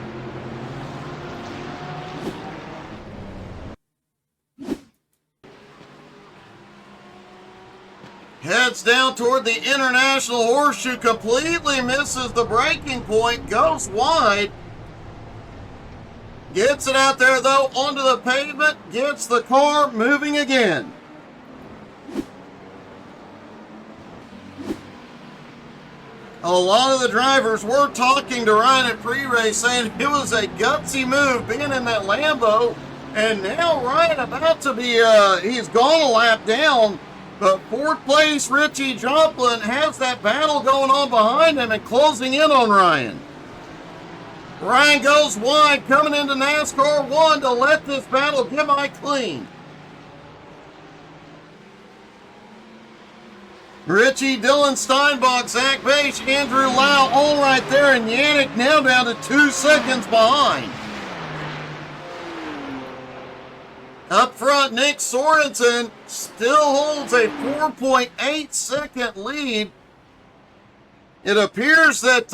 Heads down toward the International Horseshoe, completely misses the braking point, goes wide. Gets it out there though, onto the pavement, gets the car moving again. A lot of the drivers were talking to Ryan at pre-race saying it was a gutsy move being in that Lambo. And now Ryan about to be, he's gone a lap down. But fourth place Richie Joplin has that battle going on behind him and closing in on Ryan. Ryan goes wide, coming into NASCAR 1 to let this battle get by clean. Richie, Dylan Steinbach, Zach Bache, Andrew Lau all right there, and Yannick now down to 2 seconds behind. Up front, Nick Sorensen still holds a 4.8 second lead. It appears that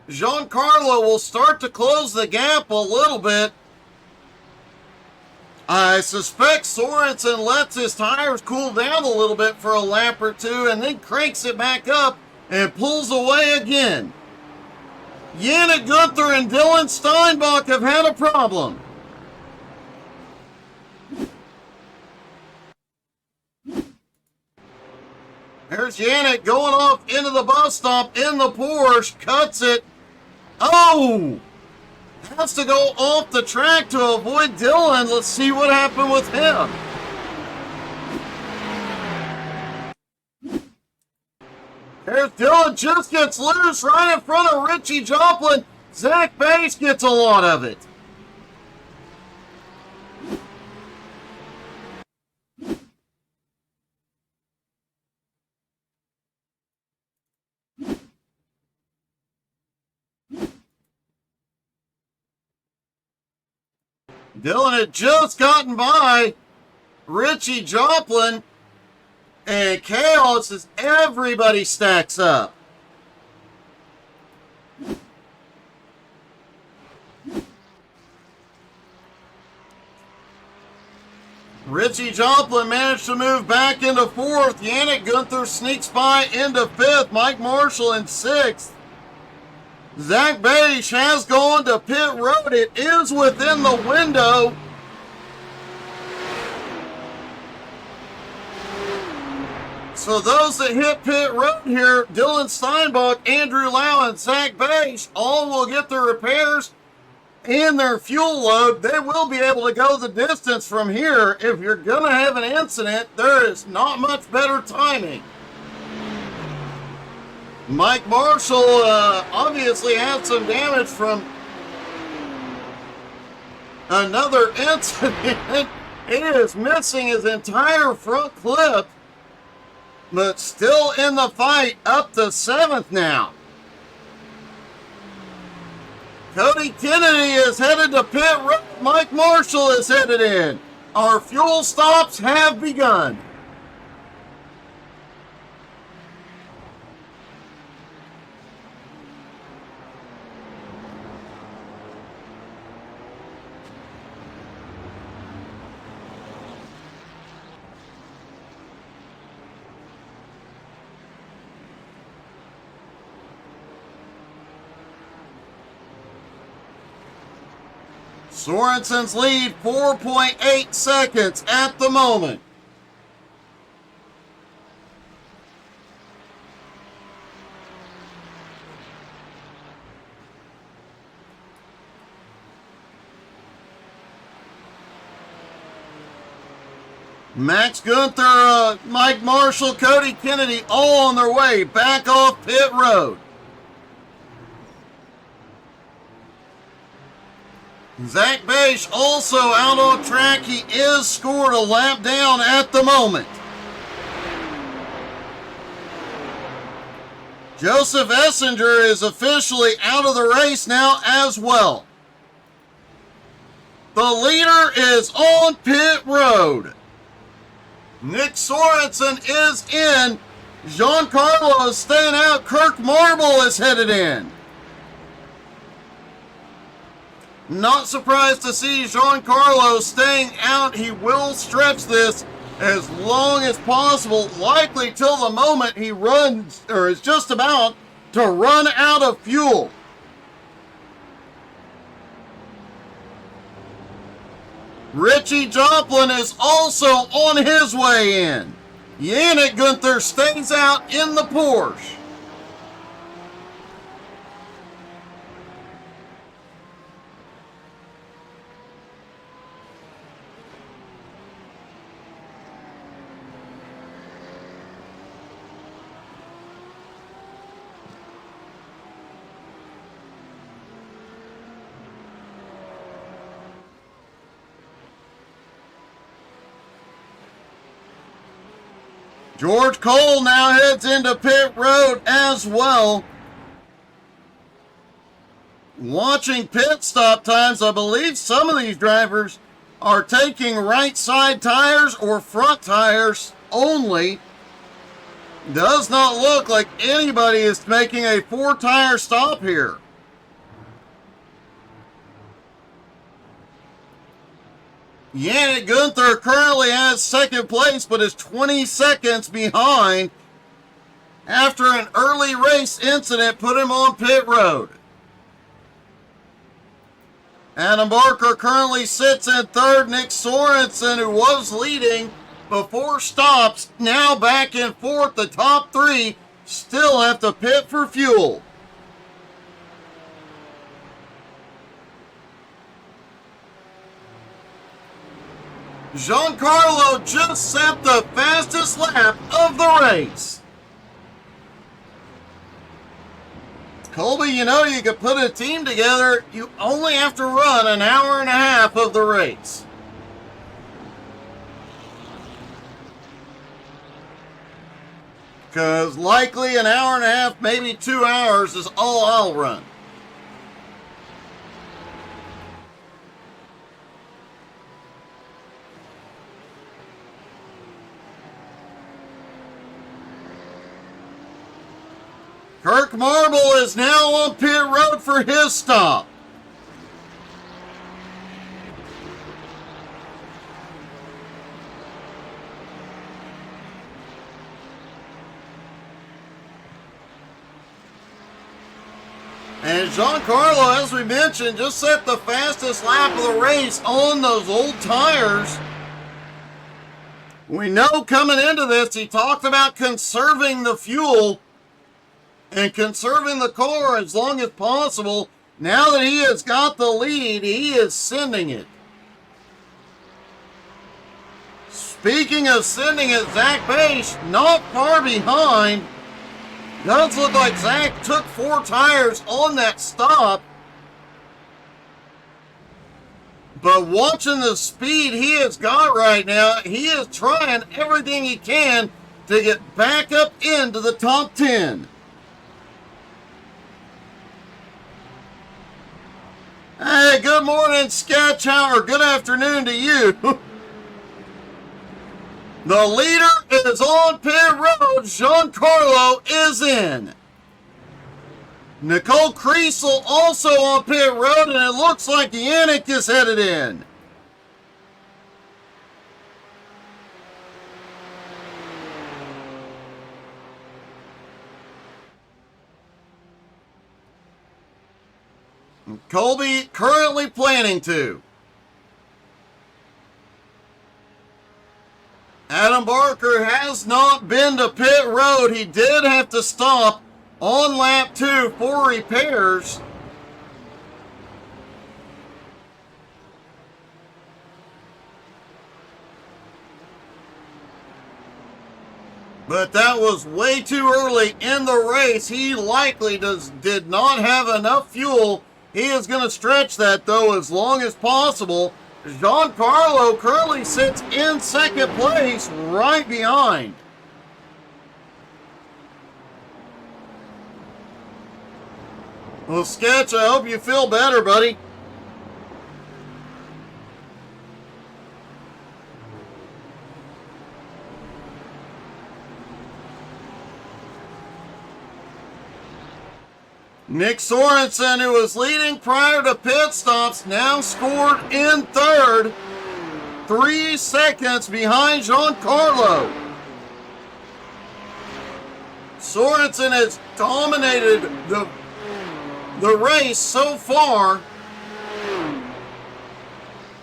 Giancarlo will start to close the gap a little bit. I suspect Sorensen lets his tires cool down a little bit for a lap or two and then cranks it back up and pulls away again. Yannick Gunther and Dylan Steinbach have had a problem. There's Yannick going off into the bus stop in the Porsche, cuts it. Oh! Has to go off the track to avoid Dylan. Let's see what happened with him. There's Dylan, just gets loose right in front of Richie Joplin. Zach Bache gets a lot of it. Dylan had just gotten by Richie Joplin, and chaos as everybody stacks up. Richie Joplin managed to move back into fourth. Yannick Gunther sneaks by into fifth. Mike Marshall in sixth. Zach Bache has gone to pit road. It is within the window. So those that hit pit road here, Dylan Steinbach, Andrew Lau, and Zach Bache, all will get their repairs and their fuel load. They will be able to go the distance from here. If you're going to have an incident, there is not much better timing. Mike Marshall obviously had some damage from another incident. He is missing his entire front clip, but still in the fight, up to 7th now. Cody Kennedy is headed to pit road. Mike Marshall is headed in. Our fuel stops have begun. Sorensen's lead 4.8 seconds at the moment. Max Gunther, Mike Marshall, Cody Kennedy all on their way back off pit road. Zach Bache also out on track. He is scored a lap down at the moment. Joseph Essinger is officially out of the race now as well. The leader is on pit road. Nick Sorensen is in. Giancarlo is staying out. Kirk Marble is headed in. Not surprised to see Giancarlo staying out. He will stretch this as long as possible, likely till the moment he runs, or is just about to run out of fuel. Richie Joplin is also on his way in. Yannick Gunther stays out in the Porsche. George Cole now heads into pit road as well. Watching pit stop times, I believe some of these drivers are taking right side tires or front tires only. Does not look like anybody is making a 4-tire stop here. Yannick Gunther currently has second place, but is 20 seconds behind after an early race incident put him on pit road. Adam Barker currently sits in third. Nick Sorensen, who was leading before stops, now back in fourth. The top three still have to pit for fuel. Giancarlo just set the fastest lap of the race. Colby, you know you could put a team together. You only have to run an hour and a half of the race. Because likely an hour and a half, maybe 2 hours is all I'll run. Kirk Marble is now on pit road for his stop. And Giancarlo, as we mentioned, just set the fastest lap of the race on those old tires. We know coming into this, he talked about conserving the fuel and conserving the car as long as possible. Now that he has got the lead, he is sending it. Speaking of sending it, Zach Bache not far behind. Does look like Zach took 4 tires on that stop. But watching the speed he has got right now, he is trying everything he can to get back up into the top 10. Hey, good morning, Sketch. Or good afternoon to you. The leader is on pit road. Giancarlo is in. Nicole Kriesel also on pit road, and it looks like Yannick is headed in. Colby currently planning to. Adam Barker has not been to pit road. He did have to stop on lap 2 for repairs. But that was way too early in the race. He likely did not have enough fuel. He is going to stretch that, though, as long as possible. Giancarlo currently sits in second place, right behind. Well, Sketch, I hope you feel better, buddy. Nick Sorensen, who was leading prior to pit stops, now scored in third, 3 seconds behind Giancarlo. Sorensen has dominated the race so far,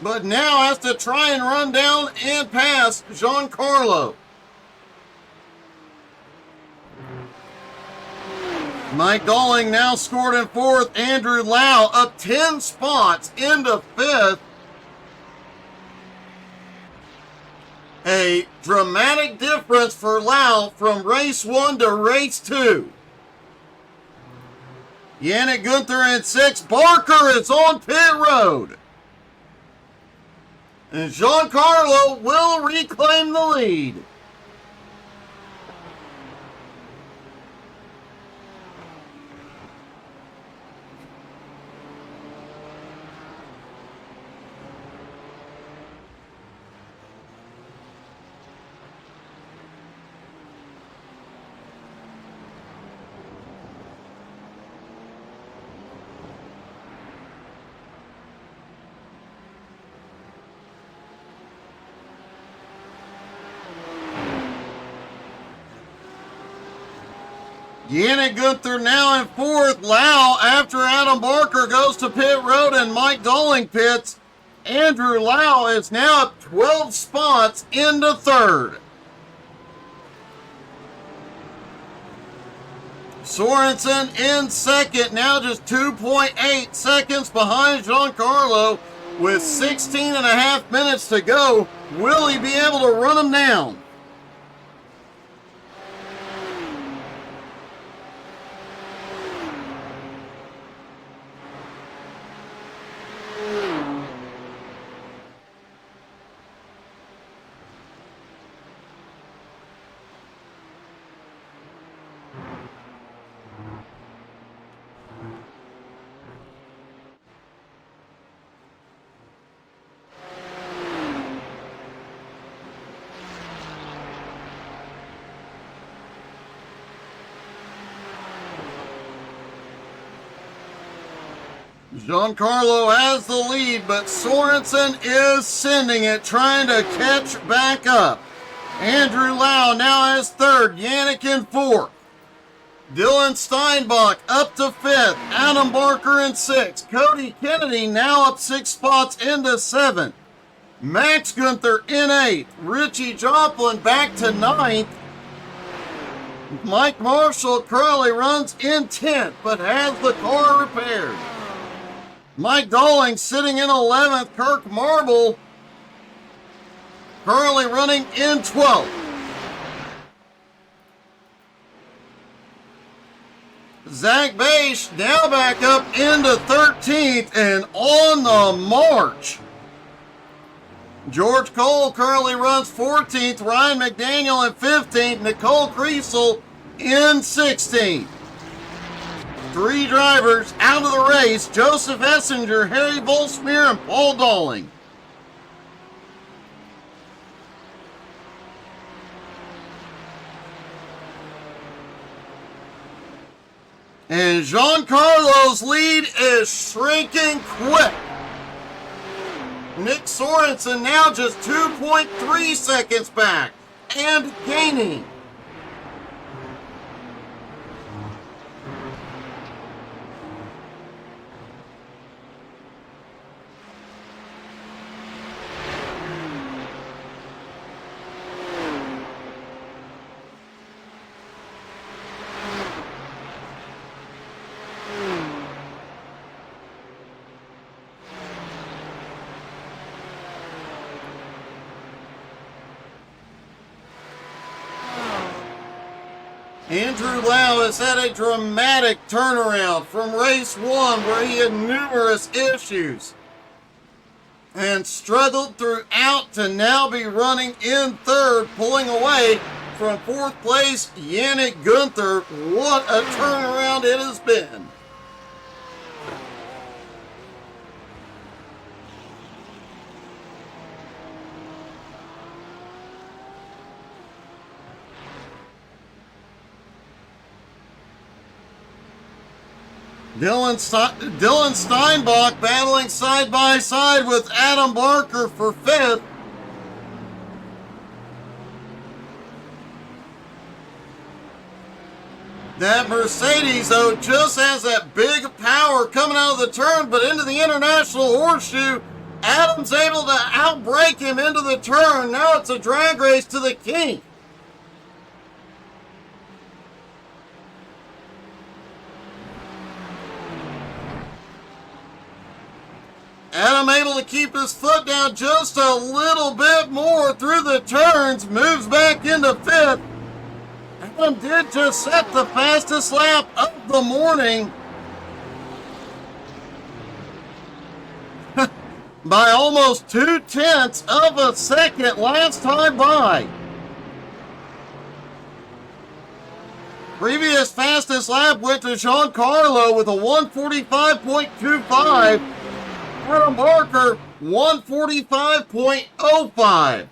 but now has to try and run down and pass Giancarlo. Mike Dolling now scored in fourth. Andrew Lau up 10 spots into fifth. A dramatic difference for Lau from race 1 to race 2. Yannick Gunther in 6th. Barker is on pit road. And Giancarlo will reclaim the lead. Yannick Gunther now in 4th. Lau, after Adam Barker goes to pit road and Mike Dolling pits, Andrew Lau is now up 12 spots into 3rd. Sorensen in 2nd, now just 2.8 seconds behind Giancarlo with 16 and a half minutes to go. Will he be able to run him down? Giancarlo has the lead, but Sorensen is sending it, trying to catch back up. Andrew Lau now has 3rd, Yannick in 4th. Dylan Steinbach up to 5th, Adam Barker in 6th. Cody Kennedy now up 6 spots into 7th. Max Gunther in 8th. Richie Joplin back to 9th. Mike Marshall currently runs in 10th, but has the car repaired. Mike Dolling sitting in 11th. Kirk Marble currently running in 12th. Zach Bache now back up into 13th and on the march. George Cole currently runs 14th. Ryan McDaniel in 15th. Nicole Kriesel in 16th. 3 drivers out of the race: Joseph Essinger, Harry Volsmir, and Paul Dolling. And Giancarlo's lead is shrinking quick. Nick Sorensen now just 2.3 seconds back and gaining. Andrew Lau has had a dramatic turnaround from race 1, where he had numerous issues and struggled throughout, to now be running in 3rd, pulling away from 4th place Yannick Gunther. What a turnaround it has been. Dylan Steinbach battling side by side with Adam Barker for 5th. That Mercedes, though, just has that big power coming out of the turn, but into the International Horseshoe, Adam's able to outbrake him into the turn. Now it's a drag race to the kink. Adam able to keep his foot down just a little bit more through the turns, moves back into 5th. Adam did just set the fastest lap of the morning by almost 0.2 of a second last time by. Previous fastest lap went to Giancarlo with a 1:45.25. Adam Barker, 1:45.05.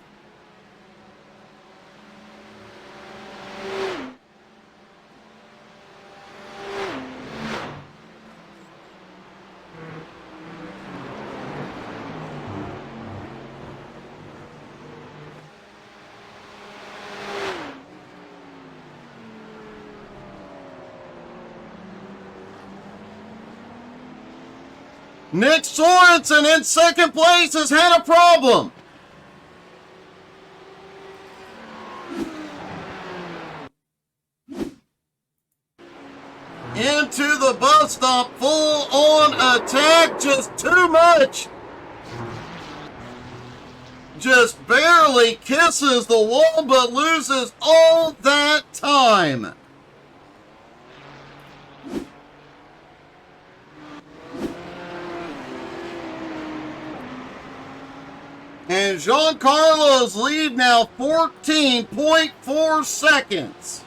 Nick Sorensen in second place has had a problem. Into the bus stop, full on attack, just too much. Just barely kisses the wall, but loses all that time. And Giancarlo's lead now 14.4 seconds.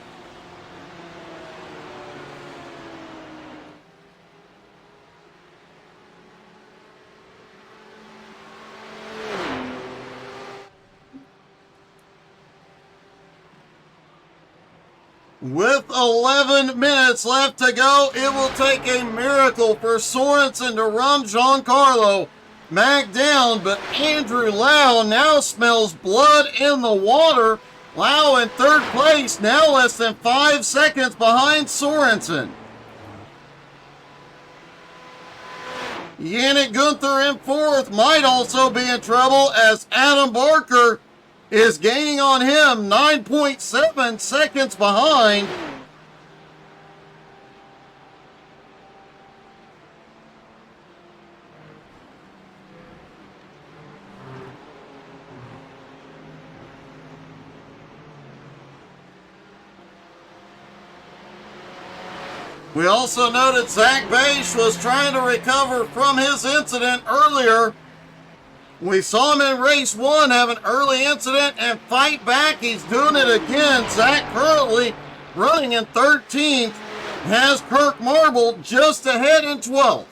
With 11 minutes left to go, it will take a miracle for Sorensen to run Giancarlo back down, but Andrew Lau now smells blood in the water. Lau in third place, now less than 5 seconds behind Sorensen. Yannick Gunther in fourth might also be in trouble as Adam Barker is gaining on him, 9.7 seconds behind. We also noted Zach Bache was trying to recover from his incident earlier. We saw him in race 1 have an early incident and fight back. He's doing it again. Zach currently running in 13th, has Kirk Marble just ahead in 12th.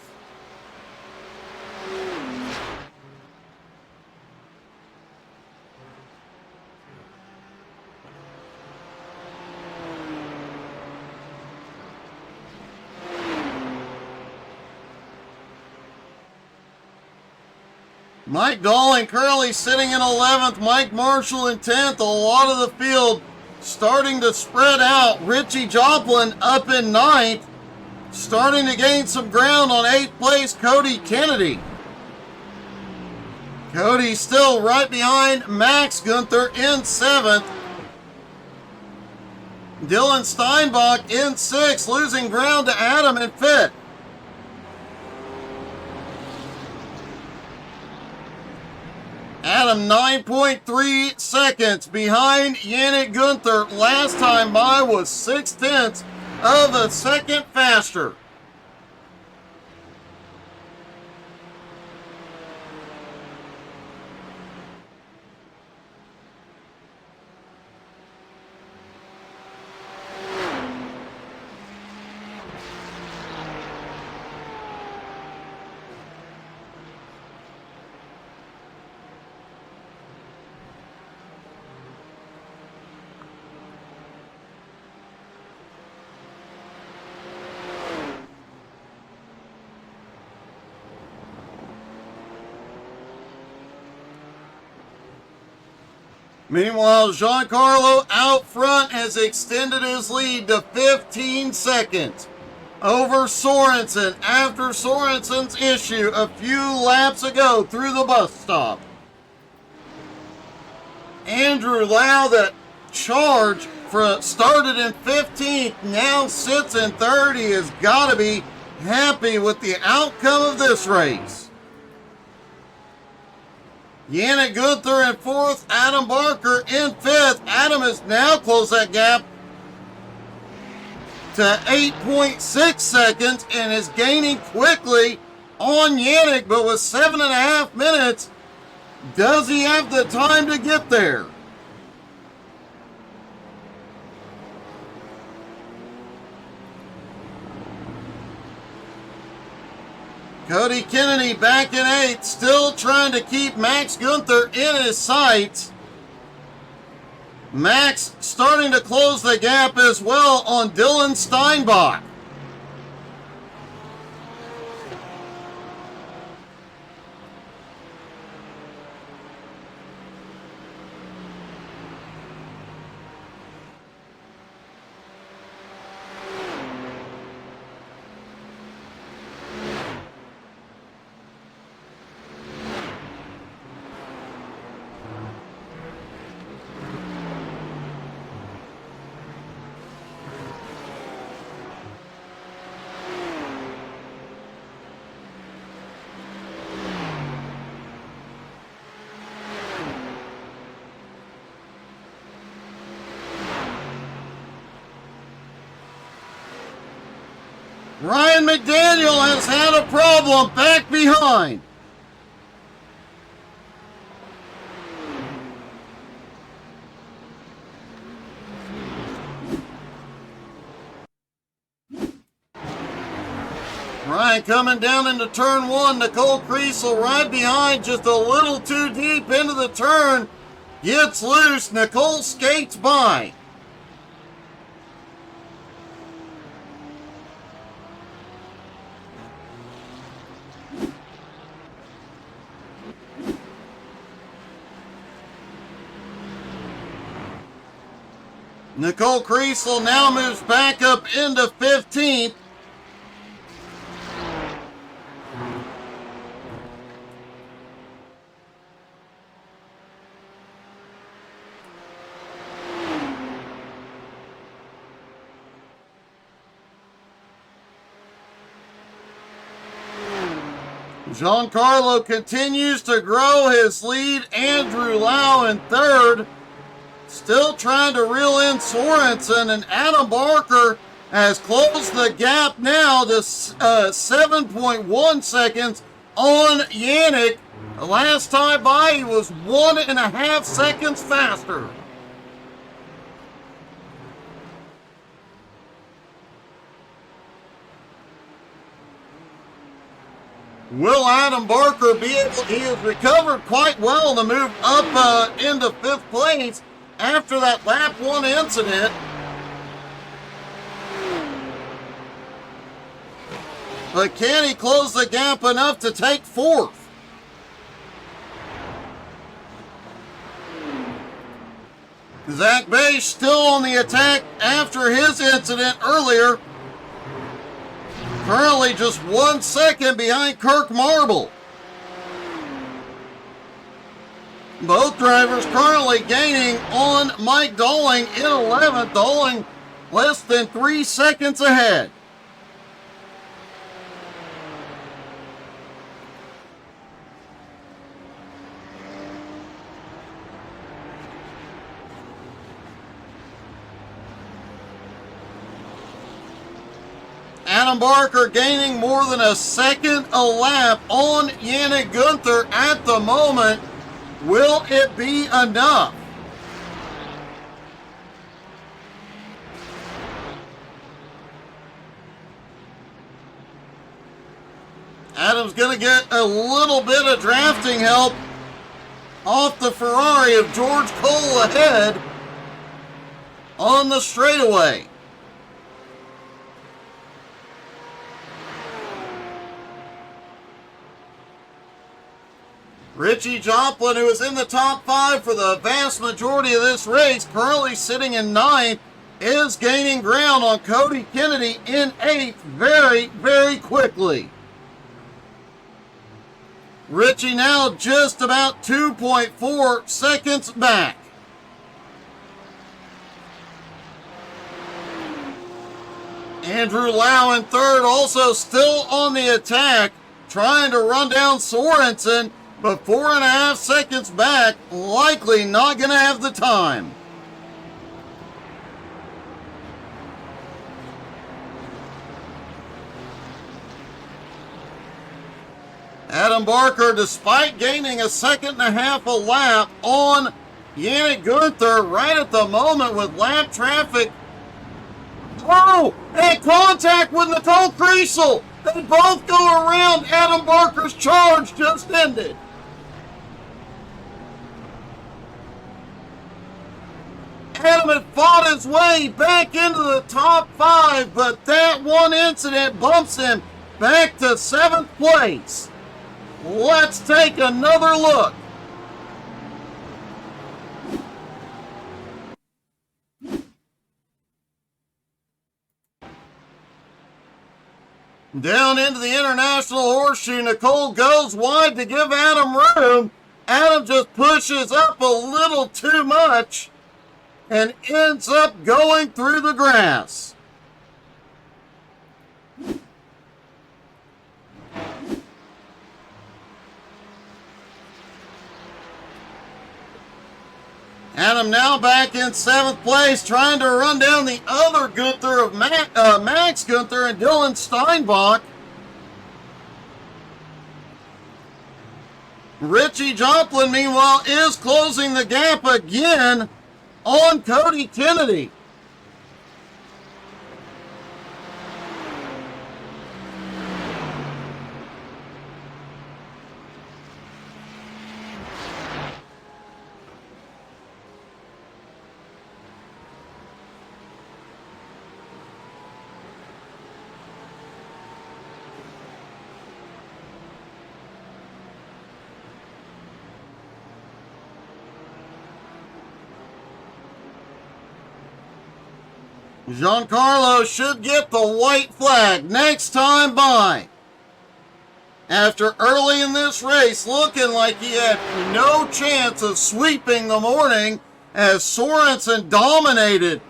Mike Dolling currently sitting in 11th, Mike Marshall in 10th. A lot of the field starting to spread out. Richie Joplin up in 9th, starting to gain some ground on 8th place, Cody Kennedy. Cody still right behind Max Gunther in 7th. Dylan Steinbach in 6th, losing ground to Adam in 5th. Adam 9.3 seconds behind Yannick Gunther. Last time by was 0.6 of a second faster. Meanwhile, Giancarlo out front has extended his lead to 15 seconds over Sorensen after Sorensen's issue a few laps ago through the bus stop. Andrew Lau, that charge started in 15th, now sits in 3rd. He has got to be happy with the outcome of this race. Yannick Gunther in 4th, Adam Barker in 5th. Adam has now closed that gap to 8.6 seconds and is gaining quickly on Yannick, but with 7.5 minutes, does he have the time to get there? Cody Kennedy back in 8th, still trying to keep Max Gunther in his sights. Max starting to close the gap as well on Dylan Steinbach. Ryan McDaniel has had a problem back behind. Ryan coming down into turn 1. Nicole Kriesel right behind, just a little too deep into the turn. Gets loose. Nicole skates by. Nicole Kriesel now moves back up into 15th. Giancarlo continues to grow his lead. Andrew Lau in 3rd. Still trying to reel in Sorensen, and Adam Barker has closed the gap now to 7.1 seconds on Yannick. The last time by, he was 1.5 seconds faster. Will Adam Barker be able, he has recovered quite well to move up into 5th place after that lap 1 incident. But can he close the gap enough to take 4th? Zach Bay still on the attack after his incident earlier. Currently just 1 second behind Kirk Marble. Both drivers currently gaining on Mike Dolling in 11th. Dolling less than 3 seconds ahead. Adam Barker gaining more than a second a lap on Yannick Gunther at the moment. Will it be enough? Adam's going to get a little bit of drafting help off the Ferrari of George Cole ahead on the straightaway. Richie Joplin, who is in the top 5 for the vast majority of this race, currently sitting in 9th, is gaining ground on Cody Kennedy in 8th very, very quickly. Richie now just about 2.4 seconds back. Andrew Lau in 3rd, also still on the attack, trying to run down Sorensen, but 4.5 seconds back, likely not going to have the time. Adam Barker, despite gaining 1.5 seconds a lap on Yannick Gunther right at the moment with lap traffic. Oh, and contact with Nicole Kriesel. They both go around. Adam Barker's charge just ended. Adam had fought his way back into the top 5, but that one incident bumps him back to 7th place. Let's take another look. Down into the International Horseshoe, Nicole goes wide to give Adam room. Adam just pushes up a little too much and ends up going through the grass. Adam now back in 7th place, trying to run down the other Gunther of Max Gunther and Dylan Steinbach. Richie Joplin, meanwhile, is closing the gap again on Cody Kennedy. Giancarlo should get the white flag next time by. After early in this race looking like he had no chance of sweeping the morning as Sorensen dominated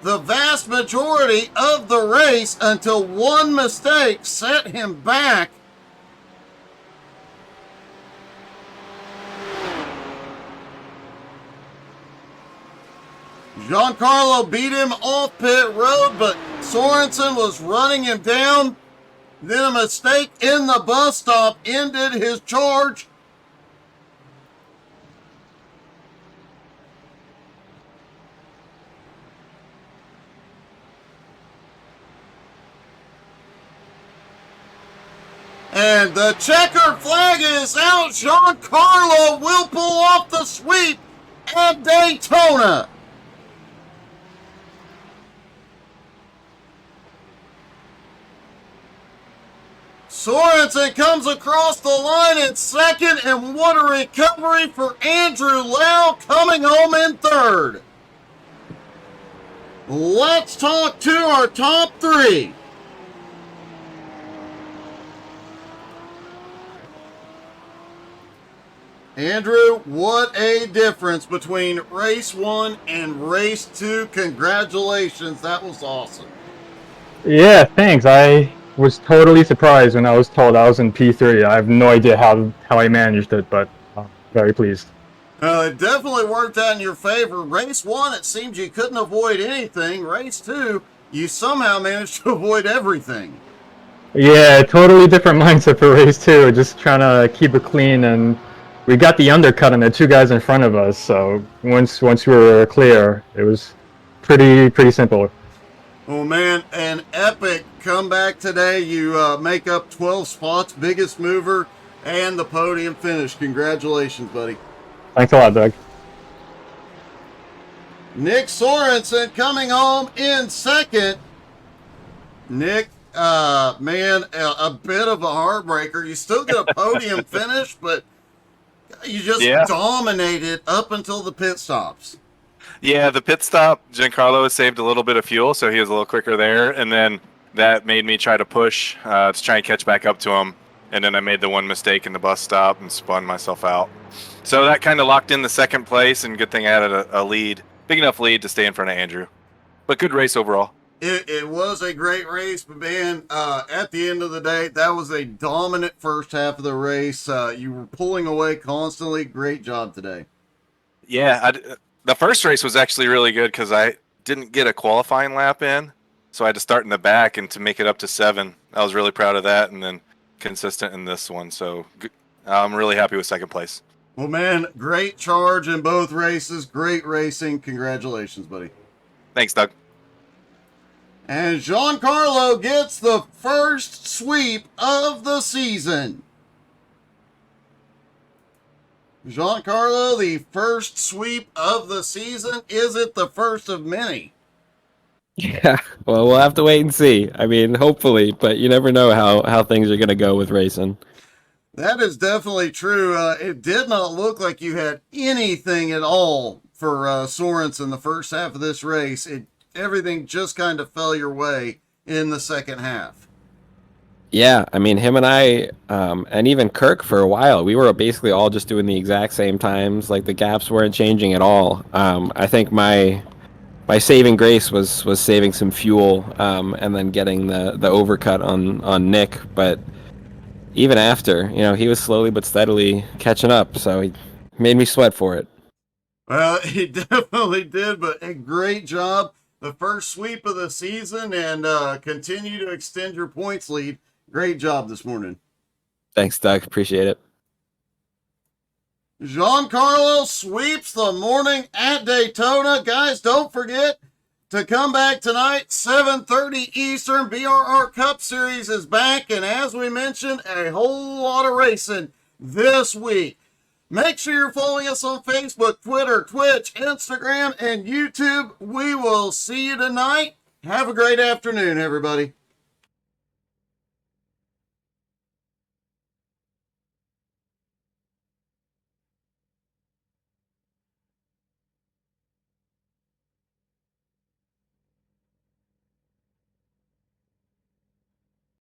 the vast majority of the race until one mistake set him back. Giancarlo beat him off pit road, but Sorensen was running him down. Then a mistake in the bus stop ended his charge. And the checkered flag is out. Giancarlo will pull off the sweep at Daytona. Sorensen comes across the line in 2nd, and what a recovery for Andrew Lau coming home in 3rd. Let's talk to our top 3. Andrew, what a difference between race 1 and race 2. Congratulations, that was awesome. Yeah, thanks. I was totally surprised when I was told I was in P3. I have no idea how I managed it, but I'm very pleased. It definitely worked out in your favor. Race 1, it seems you couldn't avoid anything. Race 2, you somehow managed to avoid everything. Yeah, totally different mindset for race 2. Just trying to keep it clean, and we got the undercut on the 2 guys in front of us. So once we were clear, it was pretty simple. Oh man, an epic comeback today. You make up 12 spots, biggest mover, and the podium finish. Congratulations, buddy. Thanks a lot, Doug. Nick Sorensen coming home in 2nd. Nick, man, a bit of a heartbreaker. You still get a podium finish, but You just Yeah. dominated up until the pit stops. Yeah, the pit stop, Giancarlo saved a little bit of fuel, so he was a little quicker there, and then that made me try to push to try and catch back up to him, and then I made the one mistake in the bus stop and spun myself out. So that kind of locked in the second place, and good thing I had a lead, big enough lead to stay in front of Andrew. But good race overall. It was a great race, but man, at the end of the day, that was a dominant first half of the race. You were pulling away constantly. Great job today. Yeah, the first race was actually really good because I didn't get a qualifying lap in, so I had to start in the back and to make it up to 7. I was really proud of that, and then consistent in this one. So I'm really happy with second place. Well, man, great charge in both races. Great racing. Congratulations, buddy. Thanks, Doug. And Giancarlo gets the first sweep of the season. Giancarlo, the first sweep of the season. Is it the first of many? Yeah, well, we'll have to wait and see. I mean, hopefully, but you never know how things are going to go with racing. That is definitely true. It did not look like you had anything at all for Sorensen the first half of this race. Everything just kind of fell your way in the second half. Yeah, I mean, him and I, and even Kirk for a while, we were basically all just doing the exact same times. Like, the gaps weren't changing at all. I think my saving grace was saving some fuel, and then getting the overcut on Nick. But even after, he was slowly but steadily catching up, so he made me sweat for it. Well, he definitely did, but a great job. The first sweep of the season, and continue to extend your points lead. Great job this morning. Thanks, Doug. Appreciate it. Giancarlo sweeps the morning at Daytona. Guys, don't forget to come back tonight, 7:30 Eastern. BRR Cup Series is back, and as we mentioned, a whole lot of racing this week. Make sure you're following us on Facebook, Twitter, Twitch, Instagram, and YouTube. We will see you tonight. Have a great afternoon, everybody.